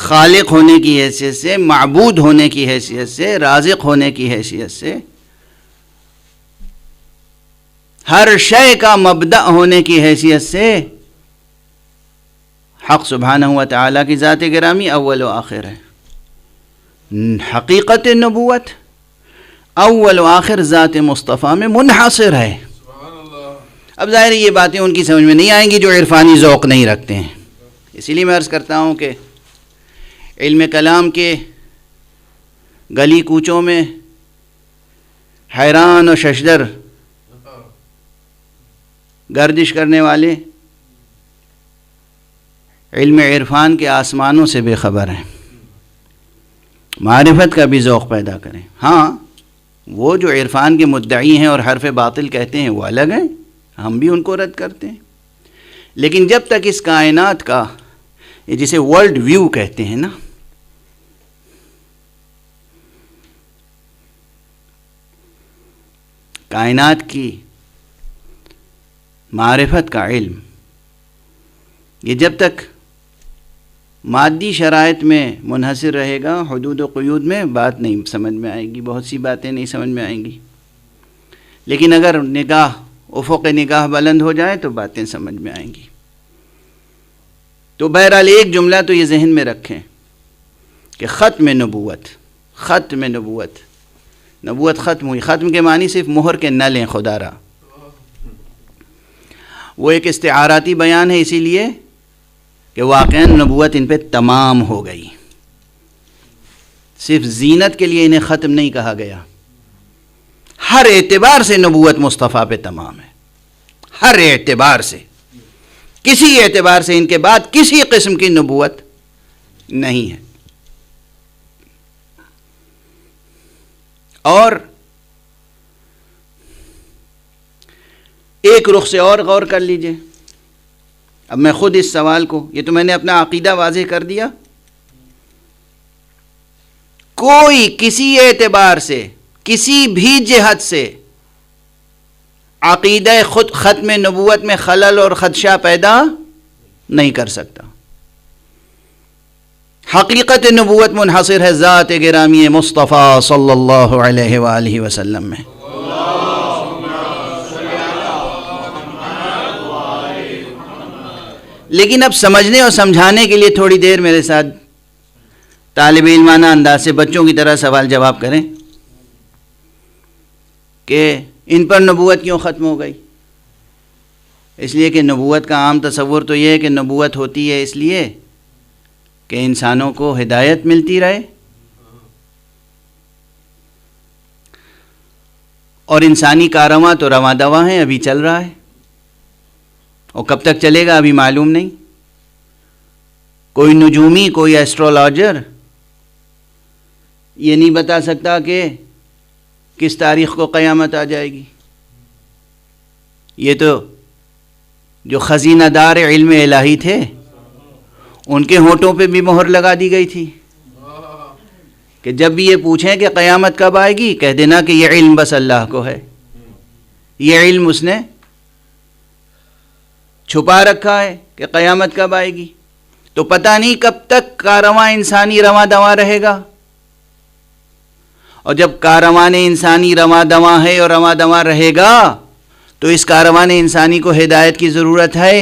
Speaker 1: خالق ہونے کی حیثیت سے، معبود ہونے کی حیثیت سے، رازق ہونے کی حیثیت سے، ہر شے کا مبدأ ہونے کی حیثیت سے حق سبحانہ و تعالیٰ کی ذات گرامی اول و آخر ہے۔ حقیقت نبوت اول و آخر ذات مصطفیٰ میں منحصر ہے۔ اب ظاہر ہے یہ باتیں ان کی سمجھ میں نہیں آئیں گی جو عرفانی ذوق نہیں رکھتے ہیں، اسی لیے میں عرض کرتا ہوں کہ علم کلام کے گلی کوچوں میں حیران و ششدر گردش کرنے والے علم عرفان کے آسمانوں سے بے خبر ہیں، معرفت کا بھی ذوق پیدا کریں۔ ہاں وہ جو عرفان کے مدعی ہیں اور حرف باطل کہتے ہیں وہ الگ ہیں، ہم بھی ان کو رد کرتے ہیں، لیکن جب تک اس کائنات کا جسے ورلڈ ویو کہتے ہیں نا، کائنات کی معرفت کا علم، یہ جب تک مادی شرائط میں منحصر رہے گا، حدود و قیود میں، بات نہیں سمجھ میں آئے گی، بہت سی باتیں نہیں سمجھ میں آئیں گی، لیکن اگر افق نگاہ بلند ہو جائے تو باتیں سمجھ میں آئیں گی۔ تو بہرحال ایک جملہ تو یہ ذہن میں رکھیں کہ ختم نبوت ختم ہوئی۔ ختم کے معنی صرف مہر کے نہ لیں خدا را، وہ ایک استعاراتی بیان ہے، اسی لیے کہ واقعاً نبوت ان پہ تمام ہو گئی، صرف زینت کے لیے انہیں ختم نہیں کہا گیا، ہر اعتبار سے نبوت مصطفیٰ پہ تمام ہے، ہر اعتبار سے، کسی اعتبار سے ان کے بعد کسی قسم کی نبوت نہیں ہے۔ اور ایک رخ سے اور غور کر لیجئے، اب میں خود اس سوال کو، یہ تو میں نے اپنا عقیدہ واضح کر دیا، کوئی کسی اعتبار سے کسی بھی جہت سے عقیدہ خود ختم نبوت میں خلل اور خدشہ پیدا نہیں کر سکتا۔ حقیقت نبوت منحصر ہے ذات گرامی مصطفیٰ صلی اللہ علیہ وآلہ وسلم میں۔ لیکن اب سمجھنے اور سمجھانے کے لیے تھوڑی دیر میرے ساتھ طالب علمانہ انداز سے بچوں کی طرح سوال جواب کریں کہ ان پر نبوت کیوں ختم ہو گئی؟ اس لیے کہ نبوت کا عام تصور تو یہ ہے کہ نبوت ہوتی ہے اس لیے کہ انسانوں کو ہدایت ملتی رہے، اور انسانی کارواں تو رواں دواں ہیں، ابھی چل رہا ہے، اور کب تک چلے گا ابھی معلوم نہیں۔ کوئی نجومی، کوئی ایسٹرولوجر یہ نہیں بتا سکتا کہ کس تاریخ کو قیامت آ جائے گی۔ یہ تو جو خزینہ دار علم الہی تھے ان کے ہونٹوں پہ بھی مہر لگا دی گئی تھی کہ جب بھی یہ پوچھیں کہ قیامت کب آئے گی، کہہ دینا کہ یہ علم بس اللہ کو ہے، یہ علم اس نے چھپا رکھا ہے کہ قیامت کب آئے گی۔ تو پتہ نہیں کب تک کارواں انسانی رواں دواں رہے گا، اور جب کاروان انسانی رواں دواں ہے اور رواں دواں رہے گا تو اس کاروان انسانی کو ہدایت کی ضرورت ہے،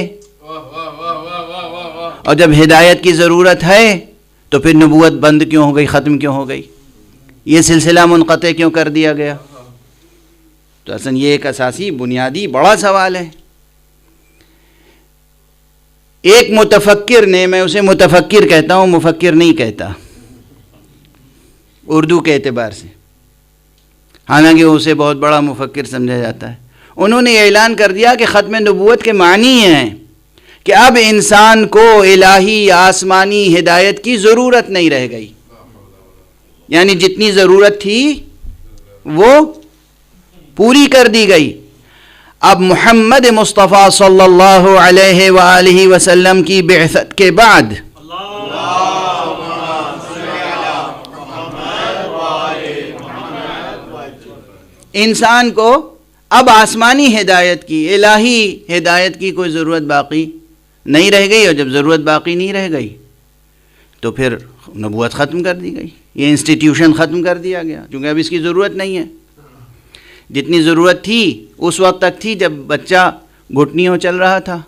Speaker 1: اور جب ہدایت کی ضرورت ہے تو پھر نبوت بند کیوں ہو گئی، ختم کیوں ہو گئی، یہ سلسلہ منقطع کیوں کر دیا گیا؟ تو اصلا یہ ایک اساسی بنیادی بڑا سوال ہے۔ ایک متفکر نے، میں اسے متفکر کہتا ہوں، مفکر نہیں کہتا اردو کے اعتبار سے، حالانکہ اسے بہت بڑا مفکر سمجھا جاتا ہے، انہوں نے یہ اعلان کر دیا کہ ختم نبوت کے معنی ہیں کہ اب انسان کو الہی آسمانی ہدایت کی ضرورت نہیں رہ گئی، یعنی جتنی ضرورت تھی وہ پوری کر دی گئی۔ اب محمد مصطفیٰ صلی اللہ علیہ وآلہ وسلم کی بعثت کے بعد انسان کو اب آسمانی ہدایت کی، الہی ہدایت کی کوئی ضرورت باقی نہیں رہ گئی، اور جب ضرورت باقی نہیں رہ گئی تو پھر نبوت ختم کر دی گئی، یہ انسٹیٹیوشن ختم کر دیا گیا، کیونکہ اب اس کی ضرورت نہیں ہے۔ جتنی ضرورت تھی اس وقت تک تھی جب بچہ گھٹنیوں چل رہا تھا،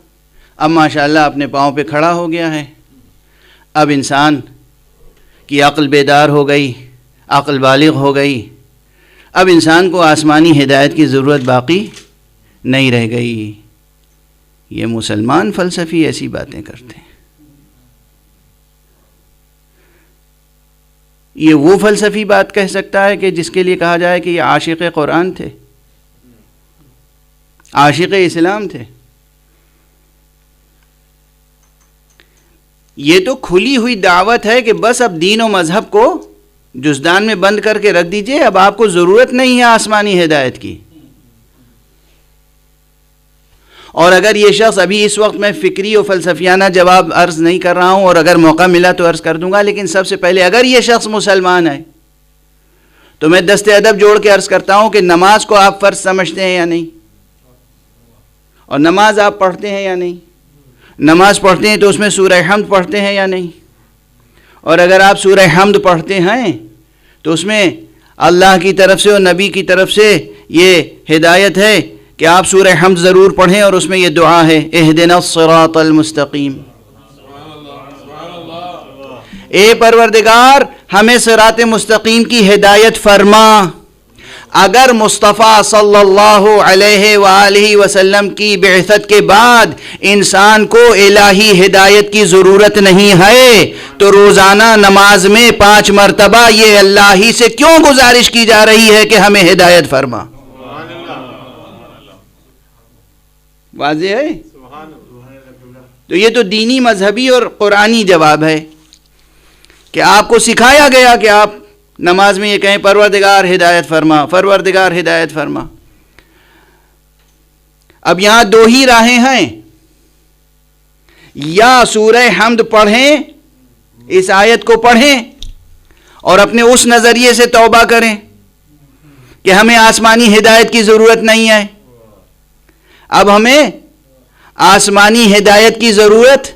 Speaker 1: اب ماشاءاللہ اپنے پاؤں پہ کھڑا ہو گیا ہے، اب انسان کی عقل بیدار ہو گئی، عقل بالغ ہو گئی، اب انسان کو آسمانی ہدایت کی ضرورت باقی نہیں رہ گئی۔ یہ مسلمان فلسفی ایسی باتیں کرتے ہیں۔ یہ وہ فلسفی بات کہہ سکتا ہے کہ جس کے لیے کہا جائے کہ یہ عاشق قرآن تھے، عاشق اسلام تھے؟ یہ تو کھلی ہوئی دعوت ہے کہ بس اب دین و مذہب کو جزدان میں بند کر کے رکھ دیجئے، اب آپ کو ضرورت نہیں ہے آسمانی ہدایت کی۔ اور اگر یہ شخص ابھی اس وقت میں فکری و فلسفیانہ جواب عرض نہیں کر رہا ہوں، اور اگر موقع ملا تو عرض کر دوں گا، لیکن سب سے پہلے اگر یہ شخص مسلمان ہے تو میں دست ادب جوڑ کے عرض کرتا ہوں کہ نماز کو آپ فرض سمجھتے ہیں یا نہیں؟ اور نماز آپ پڑھتے ہیں یا نہیں؟ نماز پڑھتے ہیں تو اس میں سورہ حمد پڑھتے ہیں یا نہیں؟ اور اگر آپ سورہ حمد پڑھتے ہیں تو اس میں اللہ کی طرف سے اور نبی کی طرف سے یہ ہدایت ہے کہ آپ سورہ حمد ضرور پڑھیں، اور اس میں یہ دعا ہے اہدنا الصراط المستقیم، اے پروردگار ہمیں صراط مستقیم کی ہدایت فرما۔ اگر مصطفیٰ صلی اللہ علیہ وآلہ وسلم کی بعثت کے بعد انسان کو الہی ہدایت کی ضرورت نہیں ہے تو روزانہ نماز میں 5 مرتبہ یہ اللہ ہی سے کیوں گزارش کی جا رہی ہے کہ ہمیں ہدایت فرما؟ واضح ہے؟ تو یہ تو دینی، مذہبی اور قرآنی جواب ہے کہ آپ کو سکھایا گیا کہ آپ نماز میں یہ کہیں پروردگار ہدایت فرما، پروردگار ہدایت فرما۔ اب یہاں 2 ہی راہیں ہیں، یا سورہ حمد پڑھیں، اس آیت کو پڑھیں اور اپنے اس نظریے سے توبہ کریں کہ ہمیں آسمانی ہدایت کی ضرورت نہیں ہے، اب ہمیں آسمانی ہدایت کی ضرورت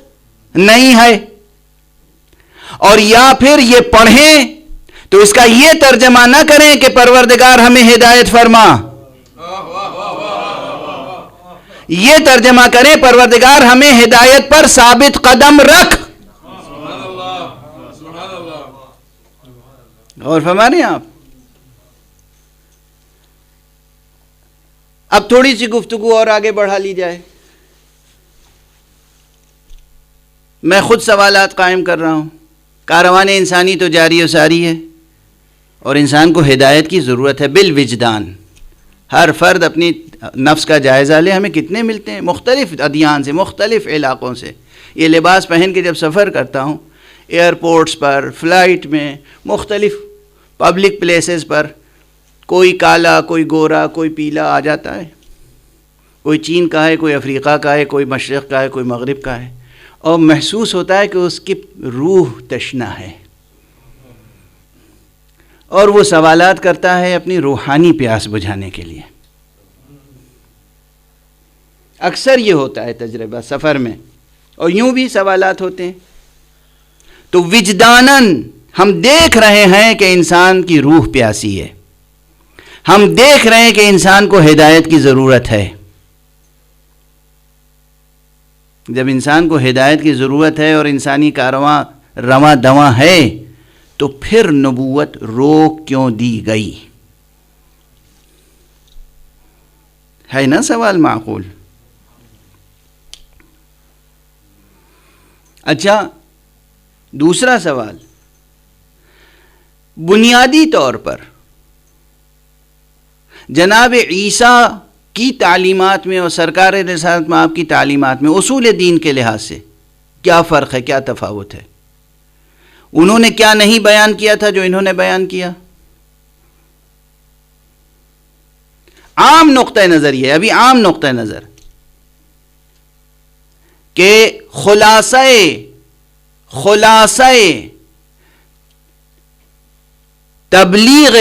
Speaker 1: نہیں ہے، اور یا پھر یہ پڑھیں تو اس کا یہ ترجمہ نہ کریں کہ پروردگار ہمیں ہدایت فرما، یہ ترجمہ کریں پروردگار ہمیں ہدایت پر ثابت قدم رکھ۔ غور فرما رہے ہیں آپ؟ اب تھوڑی سی گفتگو اور آگے بڑھا لی جائے۔ میں خود سوالات قائم کر رہا ہوں۔ کاروان انسانی تو جاری و ساری ہے، اور انسان کو ہدایت کی ضرورت ہے بالوجدان۔ ہر فرد اپنی نفس کا جائزہ لے، ہمیں کتنے ملتے ہیں مختلف ادیان سے، مختلف علاقوں سے۔ یہ لباس پہن کے جب سفر کرتا ہوں، ایئرپورٹس پر، فلائٹ میں، مختلف پبلک پلیسز پر، کوئی کالا، کوئی گورا، کوئی پیلا آ جاتا ہے، کوئی چین کا ہے، کوئی افریقہ کا ہے، کوئی مشرق کا ہے، کوئی مغرب کا ہے، اور محسوس ہوتا ہے کہ اس کی روح تشنا ہے، اور وہ سوالات کرتا ہے اپنی روحانی پیاس بجھانے کے لیے۔ اکثر یہ ہوتا ہے تجربہ سفر میں، اور یوں بھی سوالات ہوتے ہیں۔ تو وجداناً ہم دیکھ رہے ہیں کہ انسان کی روح پیاسی ہے، ہم دیکھ رہے ہیں کہ انسان کو ہدایت کی ضرورت ہے۔ جب انسان کو ہدایت کی ضرورت ہے اور انسانی کارواں رواں دواں ہے، تو پھر نبوت روک کیوں دی گئی؟ ہے نا سوال معقول؟ اچھا، دوسرا سوال، بنیادی طور پر جناب عیسیٰ کی تعلیمات میں اور سرکار رسالت میں آپ کی تعلیمات میں اصول دین کے لحاظ سے کیا فرق ہے، کیا تفاوت ہے؟ انہوں نے کیا نہیں بیان کیا تھا جو انہوں نے بیان کیا؟ عام نقطہ نظر یہ، ابھی عام نقطہ نظر کہ خلاصہ تبلیغ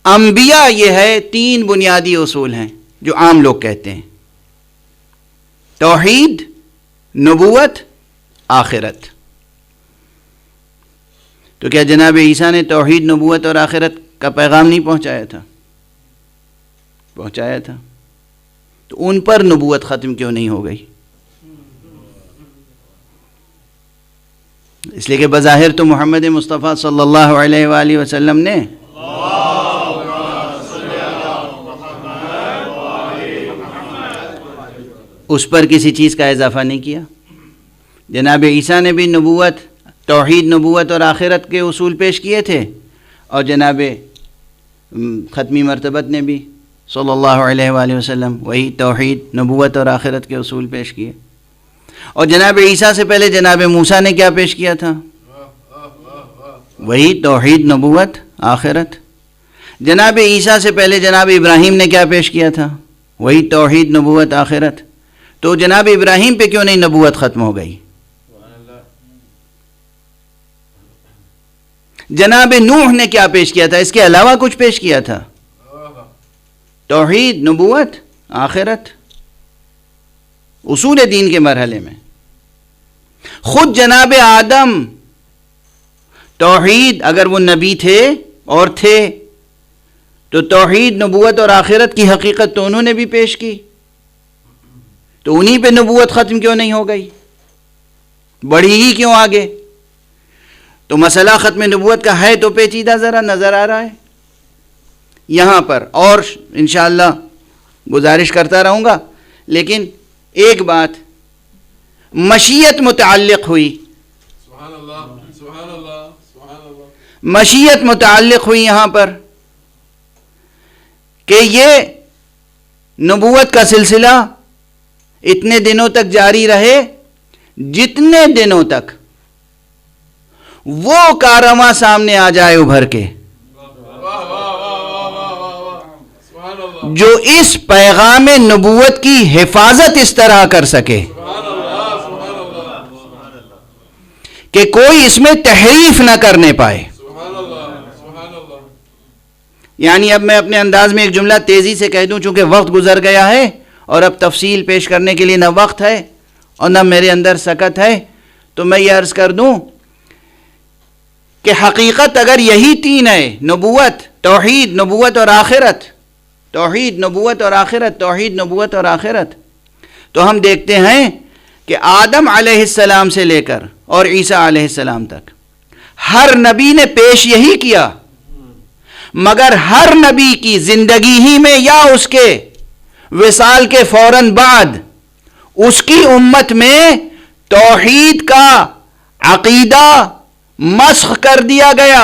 Speaker 1: انبیاء یہ ہے، 3 بنیادی اصول ہیں جو عام لوگ کہتے ہیں: توحید، نبوت، آخرت۔ تو کیا جناب عیسیٰ نے توحید، نبوت اور آخرت کا پیغام نہیں پہنچایا تھا؟ پہنچایا تھا۔ تو ان پر نبوت ختم کیوں نہیں ہو گئی؟ اس لیے کہ بظاہر تو محمد مصطفیٰ صلی اللہ علیہ وآلہ وسلم نے اس پر کسی چیز کا اضافہ نہیں کیا۔ جناب عیسیٰ نے بھی نبوت، توحید، نبوت اور آخرت کے اصول پیش کیے تھے، اور جناب ختمی مرتبت نے بھی صلی اللہ علیہ وآلہ وسلم وہی توحید، نبوت اور آخرت کے اصول پیش کیے۔ اور جناب عیسیٰ سے پہلے جناب موسیٰ نے کیا پیش کیا تھا؟ وہی توحید، نبوت، آخرت۔ جناب عیسیٰ سے پہلے جناب ابراہیم نے کیا پیش کیا تھا؟ وہی توحید، نبوت، آخرت۔ تو جناب ابراہیم پہ کیوں نہیں نبوت ختم ہو گئی؟ جناب نوح نے کیا پیش کیا تھا؟ اس کے علاوہ کچھ پیش کیا تھا؟ توحید، نبوت، آخرت، اصول دین کے مرحلے میں۔ خود جناب آدم توحید، اگر وہ نبی تھے اور تھے تو توحید، نبوت اور آخرت کی حقیقت تو انہوں نے بھی پیش کی، تو انہی پہ نبوت ختم کیوں نہیں ہو گئی؟ بڑھی ہی کیوں آگے؟ تو مسئلہ ختم نبوت کا ہے تو پیچیدہ ذرا نظر آ رہا ہے یہاں پر، اور انشاءاللہ گزارش کرتا رہوں گا۔ لیکن ایک بات مشیت متعلق ہوئی،
Speaker 2: سبحان اللہ، سبحان اللہ، سبحان اللہ،
Speaker 1: مشیت متعلق ہوئی یہاں پر کہ یہ نبوت کا سلسلہ اتنے دنوں تک جاری رہے جتنے دنوں تک وہ کارواں سامنے آ جائے ابھر کے جو اس پیغام نبوت کی حفاظت اس طرح کر سکے کہ کوئی اس میں تحریف نہ کرنے پائے۔ یعنی اب میں اپنے انداز میں ایک جملہ تیزی سے کہہ دوں، چونکہ وقت گزر گیا ہے اور اب تفصیل پیش کرنے کے لیے نہ وقت ہے اور نہ میرے اندر سکت ہے، تو میں یہ عرض کر دوں کہ حقیقت اگر یہی تین ہے، نبوت، توحید، نبوت اور آخرت، توحید، نبوت اور آخرت، توحید، نبوت اور آخرت، تو ہم دیکھتے ہیں کہ آدم علیہ السلام سے لے کر اور عیسیٰ علیہ السلام تک ہر نبی نے پیش یہی کیا، مگر ہر نبی کی زندگی ہی میں یا اس کے وصال کے فوراً بعد اس کی امت میں توحید کا عقیدہ مسخ کر دیا گیا،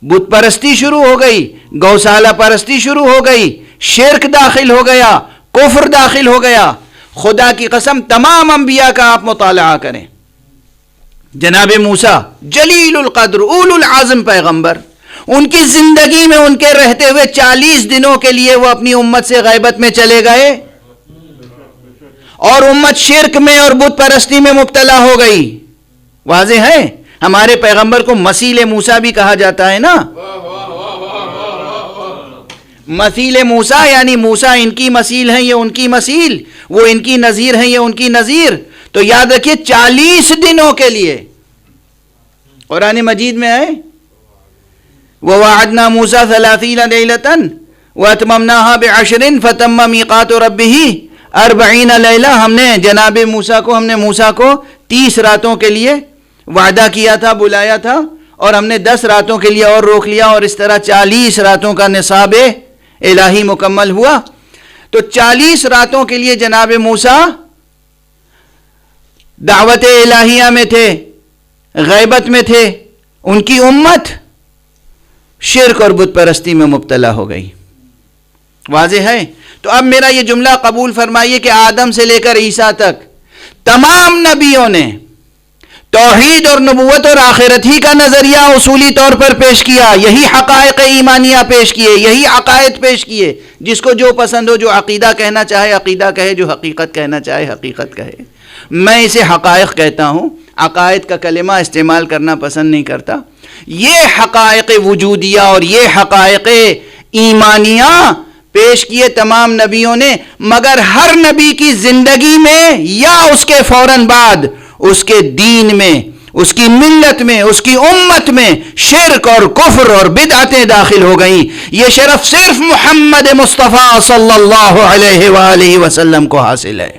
Speaker 1: بت پرستی شروع ہو گئی، گوسالہ پرستی شروع ہو گئی، شرک داخل ہو گیا، کفر داخل ہو گیا۔ خدا کی قسم تمام انبیاء کا آپ مطالعہ کریں، جناب موسیٰ جلیل القدر اول العزم پیغمبر، ان کی زندگی میں ان کے رہتے ہوئے 40 دنوں کے لیے وہ اپنی امت سے غیبت میں چلے گئے اور امت شرک میں اور بت پرستی میں مبتلا ہو گئی۔ واضح ہے، ہمارے پیغمبر کو مسیل موسیٰ بھی کہا جاتا ہے نا، مسیل موسیٰ یعنی موسیٰ ان کی مسیل ہیں، یہ ان کی مسیل، وہ ان کی نظیر ہیں، یہ ان کی نظیر۔ تو یاد رکھیے 40 دنوں کے لیے قرآن مجید میں ہے وَوَعَدْنَا مُوسَىٰ 30 لَيْلَةً وَأَتْمَمْنَاهَا بِعَشْرٍ فَتَمَّ مِيقَاتُ رَبِّهِ 40 لیلہ، ہم نے جناب موسیٰ کو 30 راتوں کے لیے وعدہ کیا تھا، بلایا تھا، اور ہم نے 10 راتوں کے لیے اور روک لیا، اور اس طرح 40 راتوں کا نصاب الہی مکمل ہوا۔ تو 40 راتوں کے لیے جناب موسیٰ دعوت الہیہ میں تھے، غیبت میں تھے، ان کی امت شرک اور بت پرستی میں مبتلا ہو گئی۔ واضح ہے؟ تو اب میرا یہ جملہ قبول فرمائیے کہ آدم سے لے کر عیسیٰ تک تمام نبیوں نے توحید اور نبوت اور آخرت ہی کا نظریہ اصولی طور پر پیش کیا، یہی حقائق ایمانیہ پیش کیے، یہی عقائد پیش کیے۔ جس کو جو پسند ہو، جو عقیدہ کہنا چاہے عقیدہ کہے، جو حقیقت کہنا چاہے حقیقت کہے۔ میں اسے حقائق کہتا ہوں، عقائد کا کلمہ استعمال کرنا پسند نہیں کرتا۔ یہ حقائق وجودیہ اور یہ حقائق ایمانیہ پیش کیے تمام نبیوں نے، مگر ہر نبی کی زندگی میں یا اس کے فوراً بعد اس کے دین میں، اس کی ملت میں، اس کی امت میں شرک اور کفر اور بدعتیں داخل ہو گئیں۔ یہ شرف صرف محمد مصطفیٰ صلی اللہ علیہ وآلہ وسلم کو حاصل ہے۔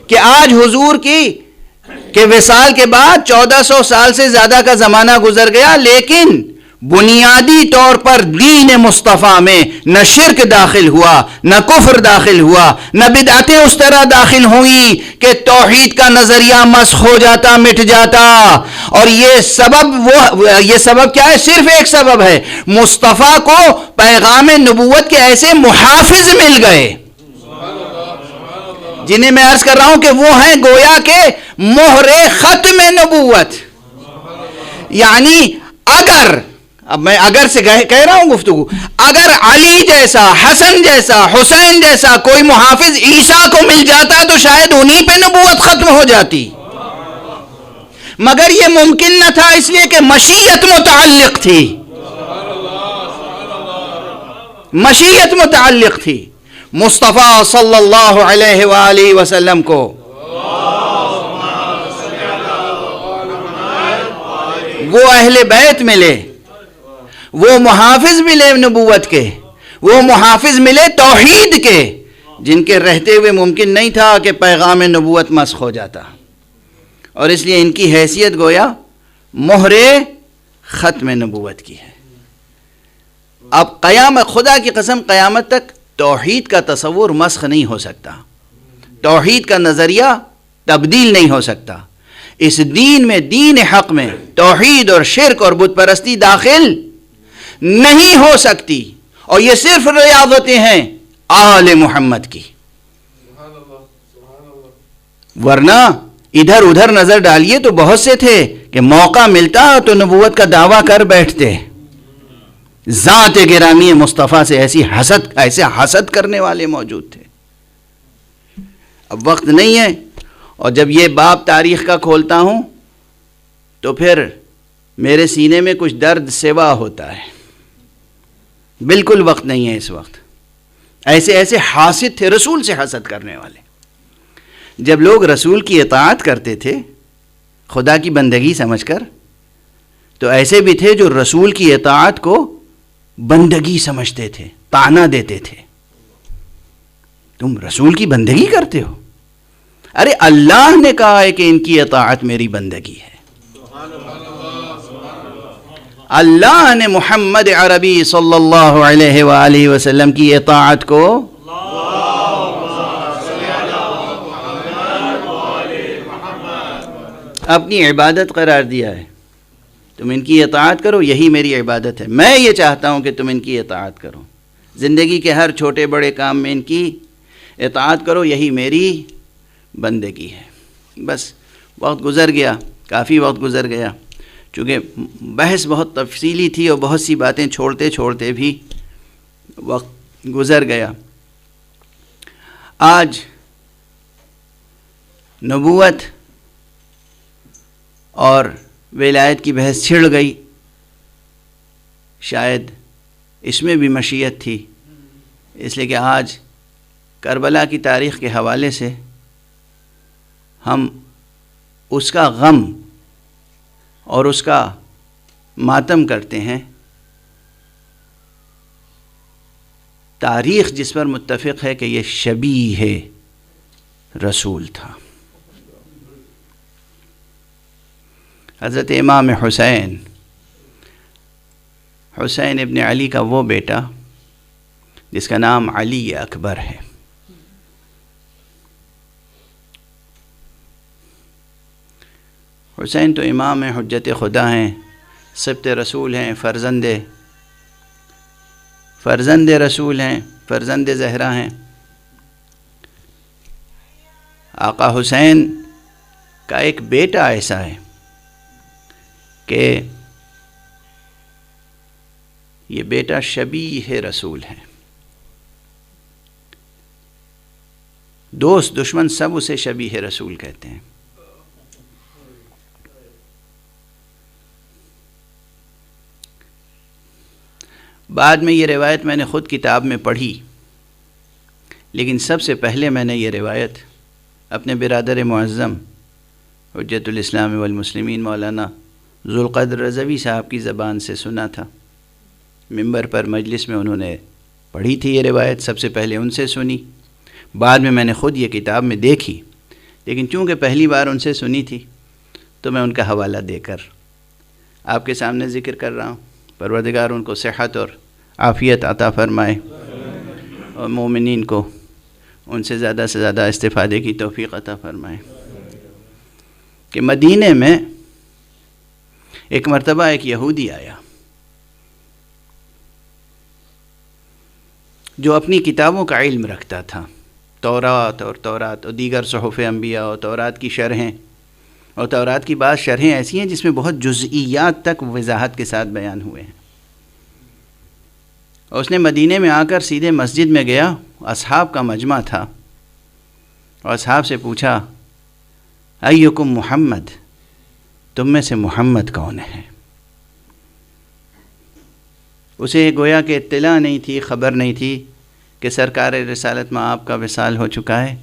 Speaker 1: کہ آج حضور کے وصال کے بعد 1400 سال سے زیادہ کا زمانہ گزر گیا، لیکن بنیادی طور پر دین مصطفیٰ میں نہ شرک داخل ہوا، نہ کفر داخل ہوا، نہ بدعتیں اس طرح داخل ہوئیں کہ توحید کا نظریہ مسخ ہو جاتا، مٹ جاتا۔ اور یہ سبب کیا ہے؟ صرف ایک سبب ہے، مصطفیٰ کو پیغام نبوت کے ایسے محافظ مل گئے جنہیں میں عرض کر رہا ہوں کہ وہ ہیں گویا کہ مہر ختم نبوت۔ یعنی اب میں اگر سے کہہ رہا ہوں گفتگو، اگر علی جیسا، حسن جیسا، حسین جیسا کوئی محافظ عیسیٰ کو مل جاتا تو شاید انہی پہ نبوت ختم ہو جاتی، مگر یہ ممکن نہ تھا، اس لیے کہ مشیت متعلق تھی، مشیت متعلق تھی مصطفیٰ صلی اللہ علیہ وآلہ وسلم کو۔ وہ اہل بیت ملے، وہ محافظ ملے نبوت کے، وہ محافظ ملے توحید کے، جن کے رہتے ہوئے ممکن نہیں تھا کہ پیغام نبوت مسخ ہو جاتا، اور اس لیے ان کی حیثیت گویا مہر ختم نبوت کی ہے۔ اب قیامت، خدا کی قسم قیامت تک توحید کا تصور مسخ نہیں ہو سکتا، توحید کا نظریہ تبدیل نہیں ہو سکتا، اس دین میں، دین حق میں توحید اور شرک اور بت پرستی داخل نہیں ہو سکتی، اور یہ صرف ریاضتیں ہیں آل محمد کی، ورنہ ادھر ادھر نظر ڈالیے تو بہت سے تھے کہ موقع ملتا تو نبوت کا دعویٰ کر بیٹھتے، ذات گرامی مصطفیٰ سے ایسے حسد کرنے والے موجود تھے۔ اب وقت نہیں ہے، اور جب یہ باب تاریخ کا کھولتا ہوں تو پھر میرے سینے میں کچھ درد سوا ہوتا ہے، بالکل وقت نہیں ہے اس وقت۔ ایسے حاسد تھے، رسول سے حسد کرنے والے۔ جب لوگ رسول کی اطاعت کرتے تھے خدا کی بندگی سمجھ کر، تو ایسے بھی تھے جو رسول کی اطاعت کو بندگی سمجھتے تھے، طعنہ دیتے تھے، تم رسول کی بندگی کرتے ہو؟ ارے اللہ نے کہا ہے کہ ان کی اطاعت میری بندگی ہے۔ اللہ نے محمد عربی صلی اللہ علیہ وآلہ وسلم کی اطاعت کو اپنی عبادت قرار دیا ہے، تم ان کی اطاعت کرو، یہی میری عبادت ہے، میں یہ چاہتا ہوں کہ تم ان کی اطاعت کرو، زندگی کے ہر چھوٹے بڑے کام میں ان کی اطاعت کرو، یہی میری بندگی ہے۔ بس وقت گزر گیا، کافی وقت گزر گیا، چونکہ بحث بہت تفصیلی تھی اور بہت سی باتیں چھوڑتے چھوڑتے بھی وقت گزر گیا۔ آج نبوت اور ولایت کی بحث چھڑ گئی، شاید اس میں بھی مشیت تھی، اس لیے کہ آج کربلا کی تاریخ کے حوالے سے ہم اس کا غم اور اس کا ماتم کرتے ہیں۔ تاریخ جس پر متفق ہے کہ یہ شبیہ رسول تھا۔ حضرت امام حسین ابن علی کا وہ بیٹا جس کا نام علی اکبر ہے، حسین تو امام ہیں، حجت خدا ہیں، سبط رسول ہیں، فرزند رسول ہیں، فرزند زہرا ہیں۔ آقا حسین کا ایک بیٹا ایسا ہے کہ یہ بیٹا شبیہ رسول ہے، دوست دشمن سب اسے شبیہ رسول کہتے ہیں۔ بعد میں یہ روایت میں نے خود کتاب میں پڑھی، لیکن سب سے پہلے میں نے یہ روایت اپنے برادر معظم حجت الاسلام والمسلمین مولانا ذوالقدر رضوی صاحب کی زبان سے سنا تھا، منبر پر مجلس میں انہوں نے پڑھی تھی یہ روایت، سب سے پہلے ان سے سنی، بعد میں نے خود یہ کتاب میں دیکھی، لیکن چونکہ پہلی بار ان سے سنی تھی تو میں ان کا حوالہ دے کر آپ کے سامنے ذکر کر رہا ہوں پروردگار ان کو صحت اور عافیت عطا فرمائے اور مومنین کو ان سے زیادہ استفادے کی توفیق عطا فرمائے۔ کہ مدینے میں ایک مرتبہ ایک یہودی آیا جو اپنی کتابوں کا علم رکھتا تھا، تورات اور دیگر صحف انبیاء اور تورات کی شرحیں، اور تورات کی بعض شرحیں ایسی ہیں جس میں بہت جزئیات تک وضاحت کے ساتھ بیان ہوئے ہیں۔ اور اس نے مدینے میں آ کر سیدھے مسجد میں گیا، اصحاب کا مجمع تھا، اور اصحاب سے پوچھا ایکم محمد، تم میں سے محمد کون ہے؟ اسے گویا کہ اطلاع نہیں تھی، خبر نہیں تھی کہ سرکار رسالت میں آپ کا وصال ہو چکا ہے۔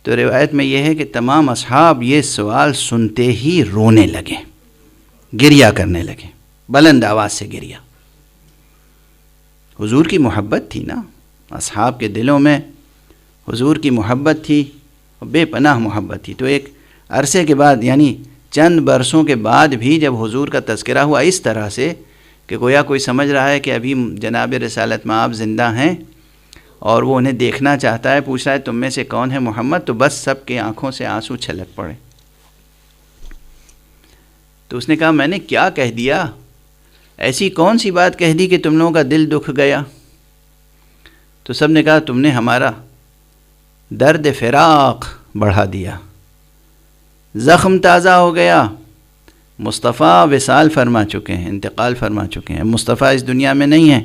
Speaker 1: تو روایت میں یہ ہے کہ تمام اصحاب یہ سوال سنتے ہی رونے لگے، گریہ کرنے لگے، بلند آواز سے گریہ۔ حضور کی محبت تھی نا، اصحاب کے دلوں میں حضور کی محبت تھی، بے پناہ محبت تھی۔ تو ایک عرصے کے بعد، یعنی چند برسوں کے بعد بھی جب حضور کا تذکرہ ہوا اس طرح سے کہ گویا کوئی سمجھ رہا ہے کہ ابھی جناب رسالت میں آپ زندہ ہیں اور وہ انہیں دیکھنا چاہتا ہے، پوچھ رہا ہے تم میں سے کون ہے محمد، تو بس سب کے آنکھوں سے آنسو چھلک پڑے۔ تو اس نے کہا میں نے کیا کہہ دیا، ایسی کون سی بات کہہ دی کہ تم لوگوں کا دل دکھ گیا؟ تو سب نے کہا تم نے ہمارا درد فراق بڑھا دیا، زخم تازہ ہو گیا، مصطفیٰ وصال فرما چکے ہیں، انتقال فرما چکے ہیں، مصطفیٰ اس دنیا میں نہیں ہیں۔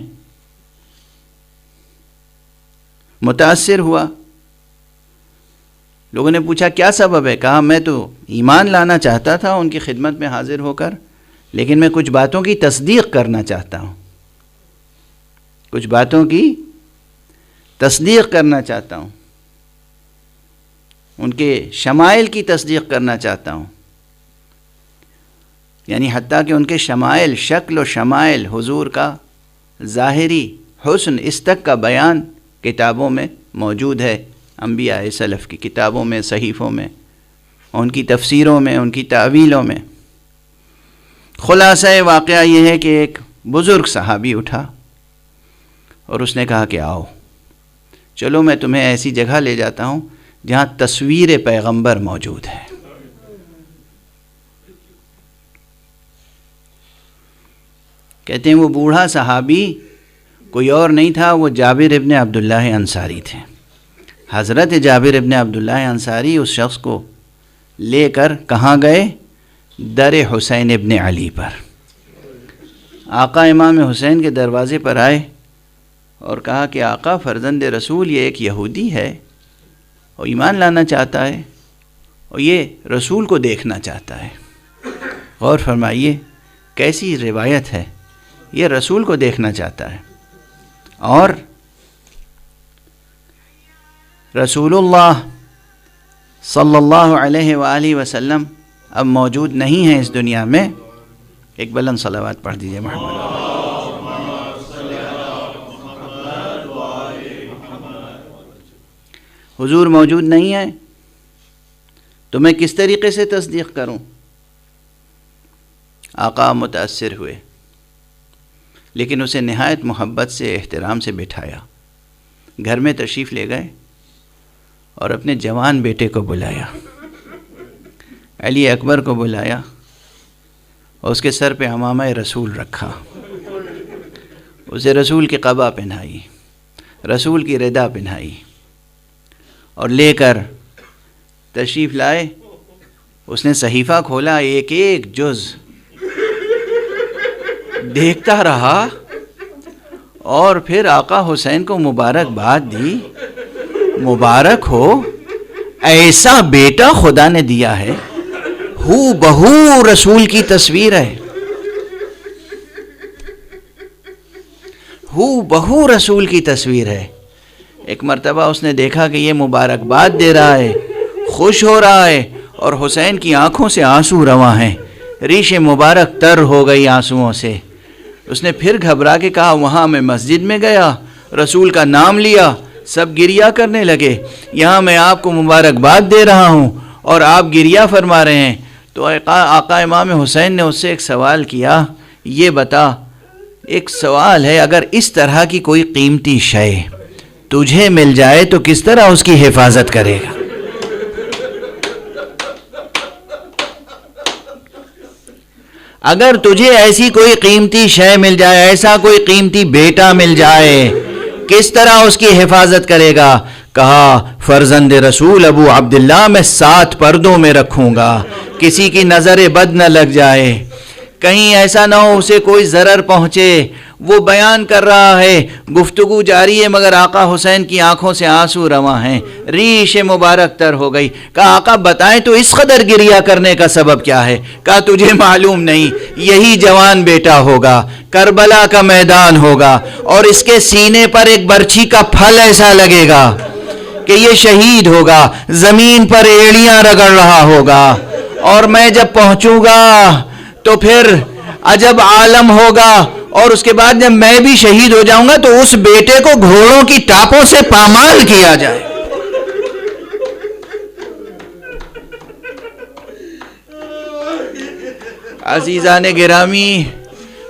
Speaker 1: متاثر ہوا، لوگوں نے پوچھا کیا سبب ہے؟ کہا میں تو ایمان لانا چاہتا تھا ان کی خدمت میں حاضر ہو کر، لیکن میں کچھ باتوں کی تصدیق کرنا چاہتا ہوں، کچھ باتوں کی تصدیق کرنا چاہتا ہوں، ان کے شمائل کی تصدیق کرنا چاہتا ہوں، یعنی حتیٰ کہ ان کے شمائل، شکل و شمائل، حضور کا ظاہری حسن، اس تک کا بیان کتابوں میں موجود ہے، انبیاء سلف کی کتابوں میں، صحیفوں میں، ان کی تفسیروں میں، ان کی تعویلوں میں۔ خلاصہ واقعہ یہ ہے کہ ایک بزرگ صحابی اٹھا اور اس نے کہا کہ آؤ چلو میں تمہیں ایسی جگہ لے جاتا ہوں جہاں تصویر پیغمبر موجود ہے۔ کہتے ہیں وہ بوڑھا صحابی کوئی اور نہیں تھا، وہ جابر ابن عبداللہ انصاری تھے۔ حضرت جابر ابن عبداللہ انصاری اس شخص کو لے کر کہاں گئے؟ در حسین ابن علی پر۔ آقا امام حسین کے دروازے پر آئے اور کہا کہ آقا فرزند رسول یہ ایک یہودی ہے اور ایمان لانا چاہتا ہے اور یہ رسول کو دیکھنا چاہتا ہے۔ غور فرمائیے کیسی روایت ہے، یہ رسول کو دیکھنا چاہتا ہے، اور رسول اللہ صلی اللہ علیہ وآلہ وسلم اب موجود نہیں ہیں اس دنیا میں۔ ایک بلند صلوات پڑھ دیجئے محمد۔ حضور موجود نہیں ہے تو میں کس طریقے سے تصدیق کروں؟ آقا متاثر ہوئے، لیکن اسے نہایت محبت سے، احترام سے بٹھایا، گھر میں تشریف لے گئے اور اپنے جوان بیٹے کو بلایا، علی اکبر کو بلایا اور اس کے سر پہ عمامہ رسول رکھا، اسے رسول کی قبا پہنائی، رسول کی ردا پہنائی، اور لے کر تشریف لائے۔ اس نے صحیفہ کھولا، ایک ایک جز دیکھتا رہا اور پھر آقا حسین کو مبارکباد دی، مبارک ہو، ایسا بیٹا خدا نے دیا ہے، ہو بہو رسول کی تصویر ہے، ہو بہو رسول کی تصویر ہے۔ ایک مرتبہ اس نے دیکھا کہ یہ مبارکباد دے رہا ہے، خوش ہو رہا ہے، اور حسین کی آنکھوں سے آنسو رواں ہیں، ریش مبارک تر ہو گئی آنسوؤں سے۔ اس نے پھر گھبرا کے کہا وہاں میں مسجد میں گیا، رسول کا نام لیا، سب گریہ کرنے لگے، یہاں میں آپ کو مبارکباد دے رہا ہوں اور آپ گریہ فرما رہے ہیں۔ تو آقا امام حسین نے اس سے ایک سوال کیا، یہ بتا، ایک سوال ہے، اگر اس طرح کی کوئی قیمتی شے تجھے مل جائے تو کس طرح اس کی حفاظت کرے گا؟ اگر تجھے ایسی کوئی قیمتی شے مل جائے، ایسا کوئی قیمتی بیٹا مل جائے، کس طرح اس کی حفاظت کرے گا؟ کہا فرزند رسول ابو عبداللہ میں 7 پردوں میں رکھوں گا، کسی کی نظر بد نہ لگ جائے، کہیں ایسا نہ ہو اسے کوئی ضرر پہنچے۔ وہ بیان کر رہا ہے، گفتگو جاری ہے، مگر آقا حسین کی آنکھوں سے آنسو رواں ہیں، ریش مبارک تر ہو گئی۔ کہا آقا بتائیں تو اس قدر گریہ کرنے کا سبب کیا ہے؟ کہا تجھے معلوم نہیں، یہی جوان بیٹا ہوگا، کربلا کا میدان ہوگا، اور اس کے سینے پر ایک برچھی کا پھل ایسا لگے گا کہ یہ شہید ہوگا، زمین پر ایڑیاں رگڑ رہا ہوگا، اور میں جب پہنچوں گا تو پھر عجب عالم ہوگا، اور اس کے بعد جب میں بھی شہید ہو جاؤں گا تو اس بیٹے کو گھوڑوں کی ٹاپوں سے پامال کیا جائے۔ عزیزان گرامی،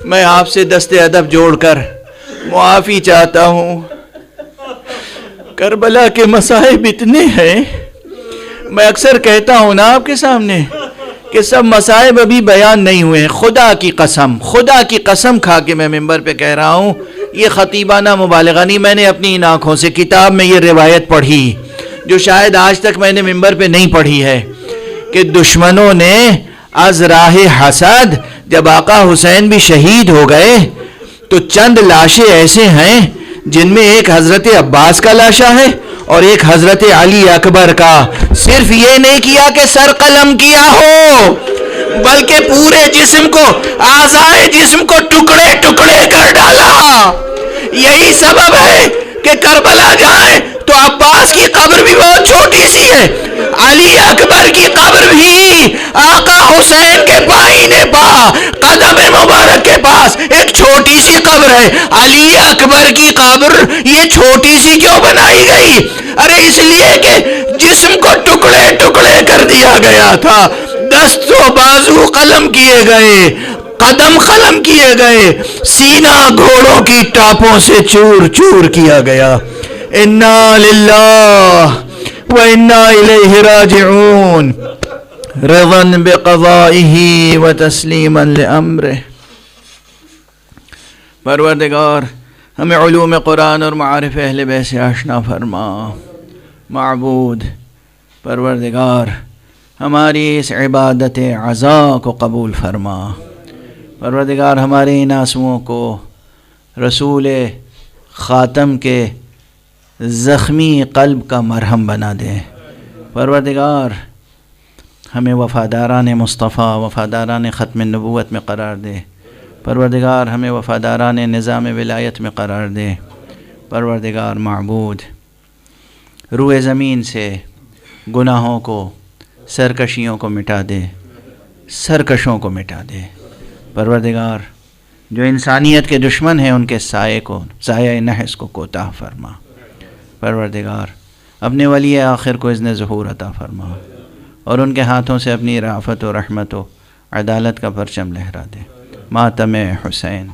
Speaker 1: میں آپ سے دست ادب جوڑ کر معافی چاہتا ہوں، کربلا کے مصائب اتنے ہیں، میں اکثر کہتا ہوں نا آپ کے سامنے کہ سب مصائب ابھی بیان نہیں ہوئے ہیں۔ خدا کی قسم کھا کے میں ممبر پہ کہہ رہا ہوں، یہ خطیبانہ مبالغہ نہیں، میں نے اپنی ان آنکھوں سے کتاب میں یہ روایت پڑھی جو شاید آج تک میں نے ممبر پہ نہیں پڑھی ہے، کہ دشمنوں نے از راہ حسد، جب آقا حسین بھی شہید ہو گئے تو چند لاشیں ایسے ہیں جن میں ایک حضرت عباس کا لاشا ہے اور ایک حضرت علی اکبر کا۔ صرف یہ نہیں کیا کہ سر قلم کیا ہو، بلکہ پورے جسم کو، اعضائے جسم کو ٹکڑے ٹکڑے کر ڈالا۔ یہی سبب ہے کہ کربلا جائیں تو عباس کی قبر بھی بہت چھوٹی سی ہے، علی اکبر کی قبر بھی آقا حسین کے بائیں پا قدم مبارک کے پاس ایک چھوٹی سی قبر ہے۔ علی اکبر کی قبر یہ چھوٹی سی کیوں بنائی گئی؟ ارے اس لیے کہ جسم کو ٹکڑے ٹکڑے کر دیا گیا تھا، دست و بازو قلم کیے گئے، قدم قلم کیے گئے، سینہ گھوڑوں کی ٹاپوں سے چور چور کیا گیا۔ انا للہ و انا الیہ راجعون، رضا بقضائہ و تسلیما لامرہ۔ پروردگار ہمیں علوم قرآن اور معارف اہل بیت سے آشنا فرما۔ معبود پروردگار ہماری اس عبادت عزا کو قبول فرما۔ پروردگار ہمارے ان آنسوؤں کو رسول خاتم کے زخمی قلب کا مرہم بنا دے۔ پروردگار ہمیں وفاداران مصطفیٰ، وفاداران ختم نبوت میں قرار دے۔ پروردگار ہمیں وفاداران نظام ولایت میں قرار دے۔ پروردگار معبود روئے زمین سے گناہوں کو، سرکشیوں کو مٹا دے، سرکشوں کو مٹا دے۔ پروردگار جو انسانیت کے دشمن ہیں ان کے سائے کو، سایہ نحس کو کوتاہ فرما۔ پروردگار اپنے ولی آخر کو اذن ظہور عطا فرما، اور ان کے ہاتھوں سے اپنی رافت و رحمت و عدالت کا پرچم لہرا دے۔ ماتم حسین۔